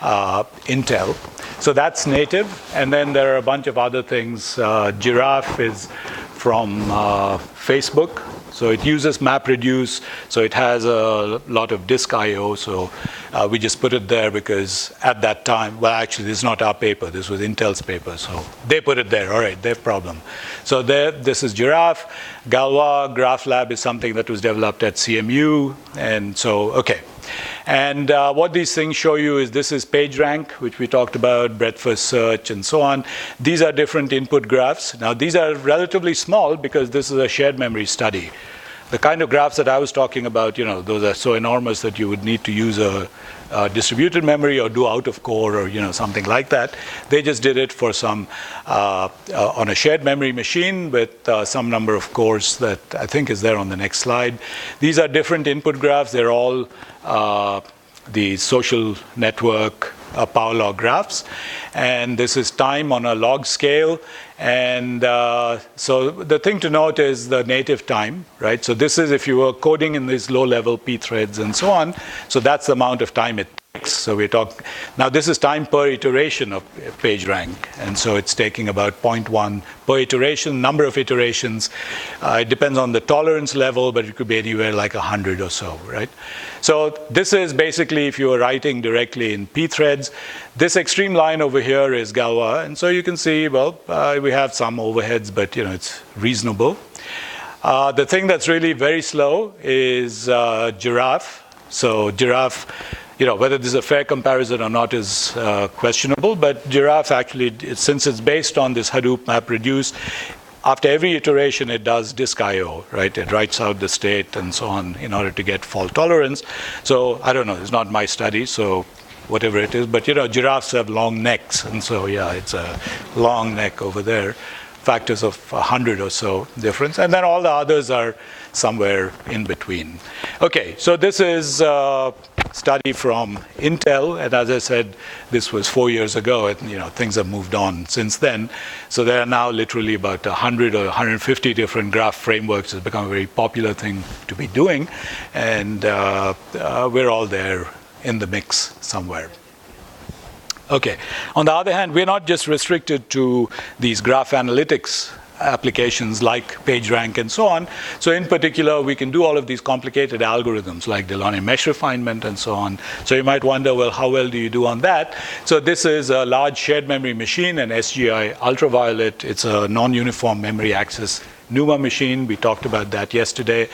Intel. So that's native, and then there are a bunch of other things. Giraffe is from Facebook. So it uses MapReduce, so it has a lot of disk I/O. So we just put it there because at that time, well, actually, this is not our paper. This was Intel's paper, so they put it there. All right, their problem. So there, this is Giraffe. Galois GraphLab is something that was developed at CMU, and so okay. And what these things show you is this is PageRank, which we talked about, breadth first search, and so on. These are different input graphs. Now, these are relatively small because this is a shared memory study. The kind of graphs that I was talking about, those are so enormous that you would need to use a distributed memory or do out of core or something like that. They just did it for some on a shared memory machine with some number of cores that I think is there on the next slide. These are different input graphs. They're all the social network power law graphs, and this is time on a log scale. And so the thing to note is the native time, right? So this is if you were coding in these low-level P threads and so on. So that's the amount of time it takes. So we talk now. This is time per iteration of PageRank, and so it's taking about 0.1 per iteration. Number of iterations. It depends on the tolerance level, but it could be anywhere like 100 or so, right? So this is basically if you were writing directly in P threads. This extreme line over here is Galois, and so you can see, well, we have some overheads, but it's reasonable. The thing that's really very slow is Giraffe. So Giraffe, whether this is a fair comparison or not is questionable, but Giraffe actually, since it's based on this Hadoop MapReduce, after every iteration it does disk I/O, right? It writes out the state and so on in order to get fault tolerance. So I don't know, it's not my study, so whatever it is, but giraffes have long necks, and so yeah, it's a long neck over there, factors of 100 or so difference, and then all the others are somewhere in between. Okay, so this is a study from Intel, and as I said, this was 4 years ago, and things have moved on since then. So there are now literally about 100 or 150 different graph frameworks. It's become a very popular thing to be doing, and we're all there in the mix somewhere. Okay. On the other hand, we're not just restricted to these graph analytics applications like PageRank and so on. So in particular, we can do all of these complicated algorithms like Delaunay mesh refinement and so on. So you might wonder, well, how well do you do on that? So this is a large shared memory machine, an SGI ultraviolet. It's a non-uniform memory access NUMA machine. We talked about that yesterday.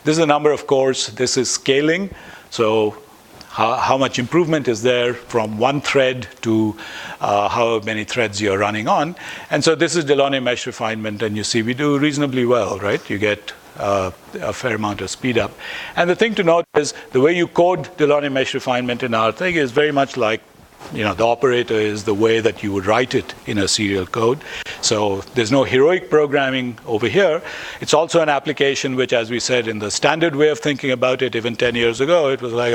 This is the number of cores. This is scaling. So how much improvement is there from one thread to how many threads you're running on. And so this is Delaunay mesh refinement, and you see we do reasonably well, right? You get a fair amount of speed up. And the thing to note is the way you code Delaunay mesh refinement in our thing is very much like the operator is the way that you would write it in a serial code. So there's no heroic programming over here. It's also an application which, as we said, in the standard way of thinking about it, even 10 years ago, it was like,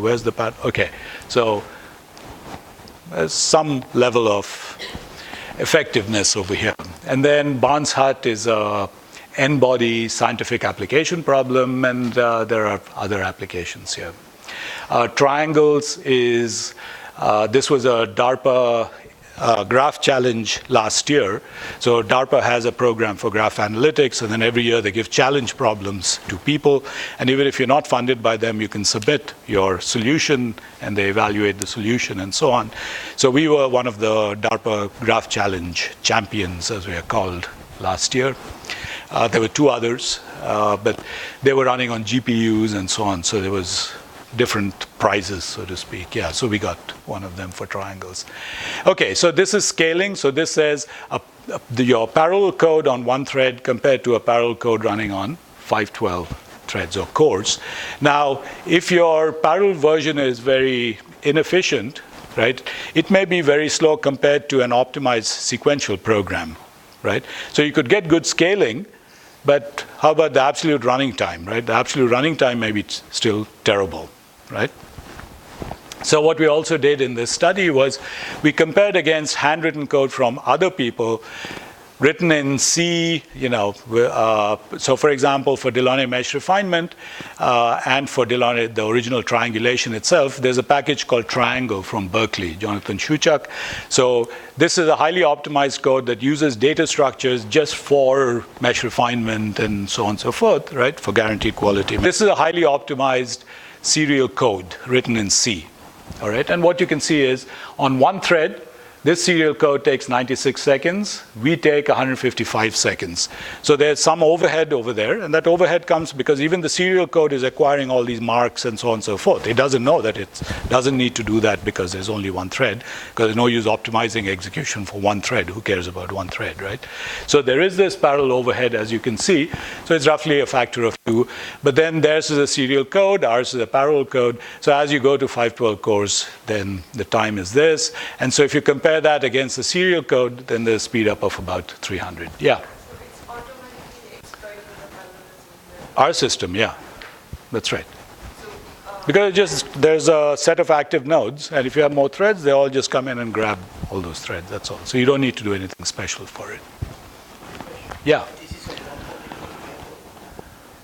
where's the path? Okay, so there's some level of effectiveness over here. And then Barnes Hut is a n-body scientific application problem, and there are other applications here. Triangles is this was a DARPA graph challenge last year. So DARPA has a program for graph analytics, and then every year they give challenge problems to people. And even if you're not funded by them, you can submit your solution, and they evaluate the solution and so on. So we were one of the DARPA graph challenge champions, as we are called, last year. There were two others, but they were running on GPUs and so on. So there was different prizes, so to speak. Yeah, so we got one of them for triangles. Okay, so this is scaling. So this says your parallel code on one thread compared to a parallel code running on 512 threads or cores. Now, if your parallel version is very inefficient, right, it may be very slow compared to an optimized sequential program, right? So you could get good scaling, but how about the absolute running time, right? The absolute running time may be still terrible, right? So what we also did in this study was we compared against handwritten code from other people written in C, so for example, for Delaunay mesh refinement and for Delaunay, the original triangulation itself, there's a package called Triangle from Berkeley, Jonathan Shuchak. So this is a highly optimized code that uses data structures just for mesh refinement and so on and so forth, right, for guaranteed quality. This is a highly optimized serial code written in C, all right? And what you can see is on one thread, this serial code takes 96 seconds. We take 155 seconds. So there's some overhead over there, and that overhead comes because even the serial code is acquiring all these marks and so on and so forth. It doesn't know that it doesn't need to do that because there's only one thread, because there's no use optimizing execution for one thread. Who cares about one thread, right? So there is this parallel overhead, as you can see. So it's roughly a factor of 2. But then theirs is a serial code, ours is a parallel code. So as you go to 512 cores, then the time is this. And so if you compare that against the serial code, then there's a speed up of about 300. Yeah. So it's automatically exploiting the parallelism. Our system, yeah. That's right. So, Because there's a set of active nodes, and if you have more threads, they all just come in and grab all those threads, that's all. So you don't need to do anything special for it. Yeah. This is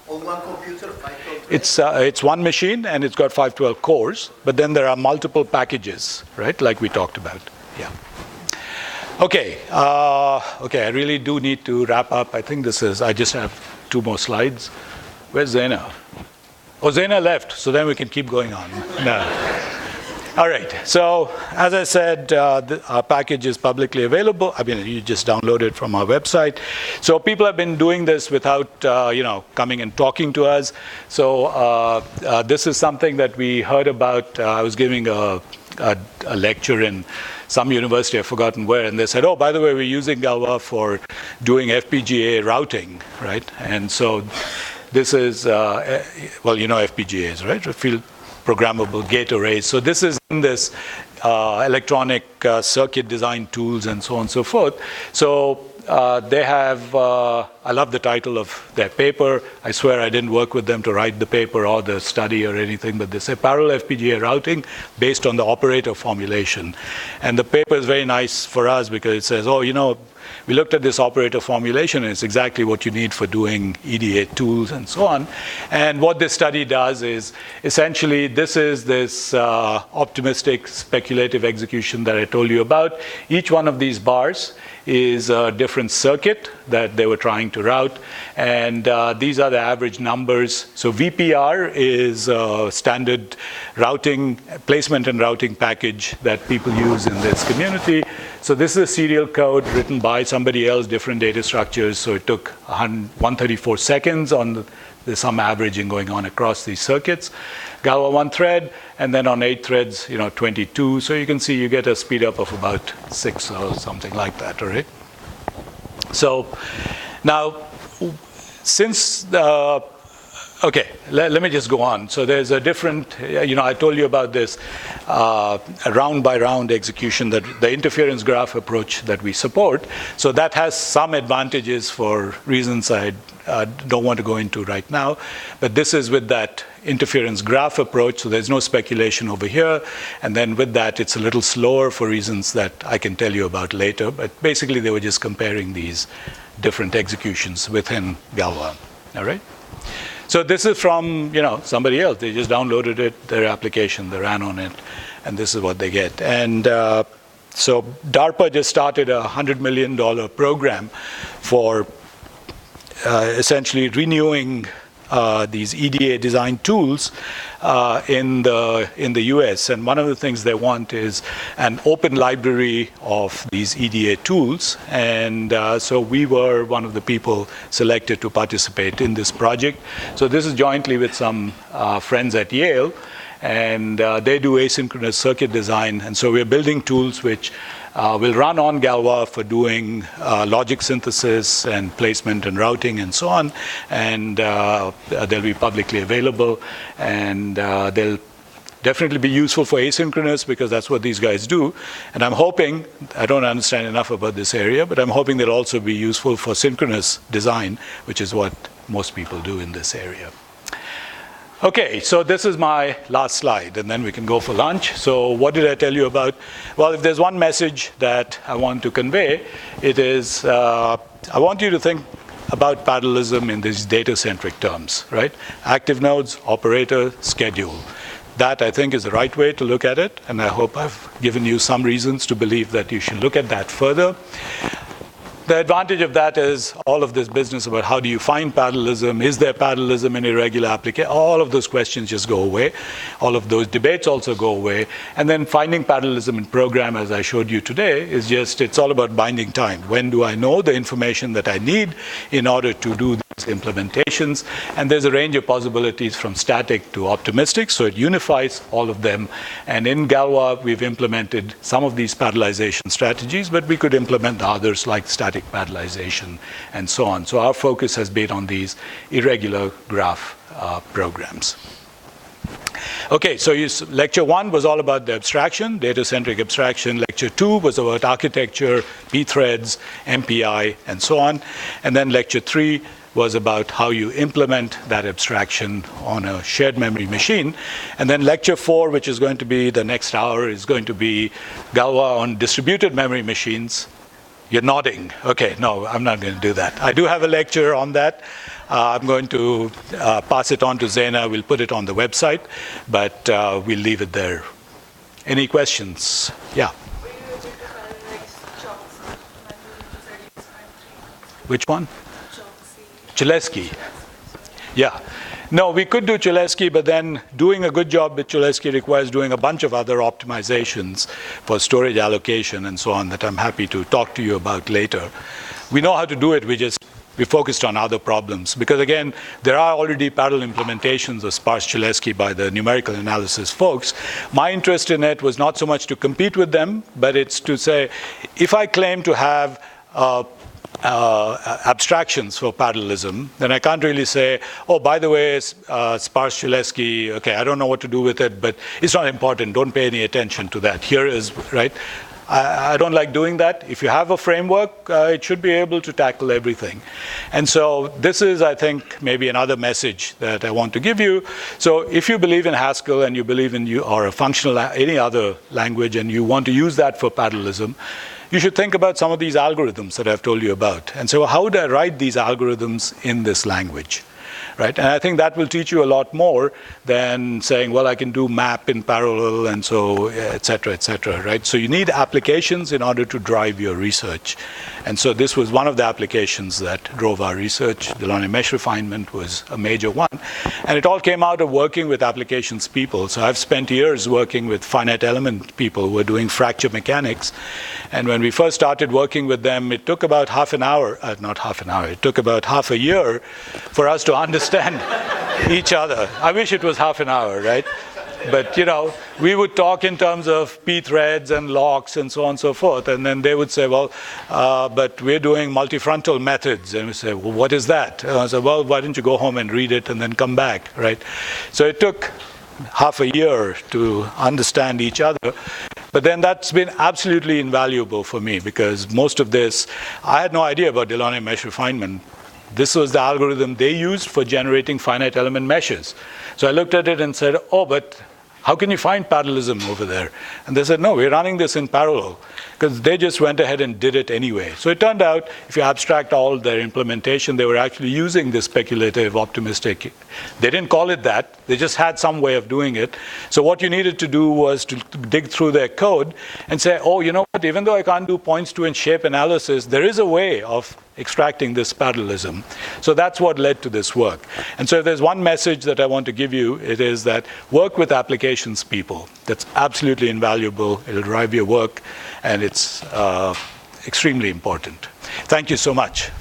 on one computer, 512 It's one machine, and it's got 512 cores, but then there are multiple packages, right, like we talked about. Yeah. Okay. I really do need to wrap up. I think I just have 2 more slides. Where's Zaina? Oh, Zaina left, so then we can keep going on. No. All right. So, as I said, our package is publicly available. I mean, you just download it from our website. So people have been doing this without, coming and talking to us. So this is something that we heard about. I was giving a lecture in some university, I've forgotten where, and they said, oh, by the way, we're using Galois for doing FPGA routing, right? And so this is, FPGAs, right? Field programmable gate arrays. So this is in this electronic circuit design tools and so on and so forth. So they have, I love the title of their paper. I swear I didn't work with them to write the paper or the study or anything, but they say parallel FPGA routing based on the operator formulation. And the paper is very nice for us because it says, we looked at this operator formulation, and it's exactly what you need for doing EDA tools and so on. And what this study does is, essentially, this is this optimistic speculative execution that I told you about. Each one of these bars is a different circuit that they were trying to route, and these are the average numbers. So VPR is a standard routing, placement and routing package that people use in this community. So this is a serial code written by somebody else, different data structures. So it took 134 seconds on there's some averaging going on across these circuits. Galois 1 thread, and then on 8 threads, 22. So you can see you get a speed up of about 6 or something like that, all right? So now, since let me just go on. So there's a different, I told you about this round by round execution, that the interference graph approach that we support. So that has some advantages for reasons I don't want to go into right now. But this is with that interference graph approach, so there's no speculation over here. And then with that, it's a little slower for reasons that I can tell you about later. But basically, they were just comparing these different executions within Galois, all right? So this is from, somebody else. They just downloaded it, their application, they ran on it, and this is what they get. And so DARPA just started a $100 million program for essentially renewing these EDA design tools in the US. And one of the things they want is an open library of these EDA tools. And so we were one of the people selected to participate in this project. So this is jointly with some friends at Yale. And they do asynchronous circuit design. And so we're building tools which will run on Galois for doing logic synthesis and placement and routing and so on. And they'll be publicly available. And they'll definitely be useful for asynchronous because that's what these guys do. And I'm hoping, I don't understand enough about this area, but I'm hoping they'll also be useful for synchronous design, which is what most people do in this area. Okay, so this is my last slide, and then we can go for lunch. So what did I tell you about? Well, if there's one message that I want to convey, it is I want you to think about parallelism in these data-centric terms, right? Active nodes, operator, schedule. That, I think, is the right way to look at it, and I hope I've given you some reasons to believe that you should look at that further. The advantage of that is all of this business about how do you find parallelism, is there parallelism in irregular application, all of those questions just go away. All of those debates also go away. And then finding parallelism in program, as I showed you today, is just, it's all about binding time. When do I know the information that I need in order to do these implementations? And there's a range of possibilities from static to optimistic, so it unifies all of them. And in Galois, we've implemented some of these parallelization strategies, but we could implement others like static parallelization and so on. So our focus has been on these irregular graph programs. Okay, so lecture 1 was all about the abstraction, data-centric abstraction. Lecture 2 was about architecture, pthreads, MPI, and so on. And then lecture 3 was about how you implement that abstraction on a shared memory machine. And then lecture 4, which is going to be the next hour, is going to be Galois on distributed memory machines. You're nodding. Okay, no, I'm not going to do that. I do have a lecture on that. I'm going to pass it on to Zaina. We'll put it on the website, but we'll leave it there. Any questions? Yeah. Were you able to parallelize Chomsky? Which one? Chomsky. Cholesky. Yeah. No, we could do Cholesky, but then doing a good job with Cholesky requires doing a bunch of other optimizations for storage allocation and so on that I'm happy to talk to you about later. We know how to do it, we focused on other problems. Because again, there are already parallel implementations of sparse Cholesky by the numerical analysis folks. My interest in it was not so much to compete with them, but it's to say, if I claim to have abstractions for parallelism, then I can't really say, oh, by the way, sparse Cholesky, okay, I don't know what to do with it, but it's not important. Don't pay any attention to that. Here is, right? I don't like doing that. If you have a framework, it should be able to tackle everything. And so this is, I think, maybe another message that I want to give you. So if you believe in Haskell and you believe in or a functional, any other language, and you want to use that for parallelism, you should think about some of these algorithms that I've told you about. And so how would I write these algorithms in this language? Right? And I think that will teach you a lot more than saying, well, I can do map in parallel and so, et cetera, right? So you need applications in order to drive your research. And so this was one of the applications that drove our research. Delaunay mesh refinement was a major one. And it all came out of working with applications people. So I've spent years working with finite element people who were doing fracture mechanics. And when we first started working with them, it took about half an hour, not half an hour, it took about half a year for us to understand each other. I wish it was half an hour, right? But, you know, we would talk in terms of p-threads and locks and so on and so forth. And then they would say, well, but we're doing multifrontal methods. And we say, well, what is that? And I said, well, why don't you go home and read it and then come back, right? So it took half a year to understand each other. But then that's been absolutely invaluable for me because most of this, I had no idea about Delaunay mesh refinement. This was the algorithm they used for generating finite element meshes. So I looked at it and said, oh, but how can you find parallelism over there? And they said, no, we're running this in parallel. Because they just went ahead and did it anyway. So it turned out, if you abstract all their implementation, they were actually using this speculative, optimistic. They didn't call it that. They just had some way of doing it. So what you needed to do was to dig through their code and say, oh, you know what? Even though I can't do points to and shape analysis, there is a way of extracting this parallelism. So that's what led to this work. And so if there's one message that I want to give you, it is that work with applications people. That's absolutely invaluable. It'll drive your work, and it's extremely important. Thank you so much.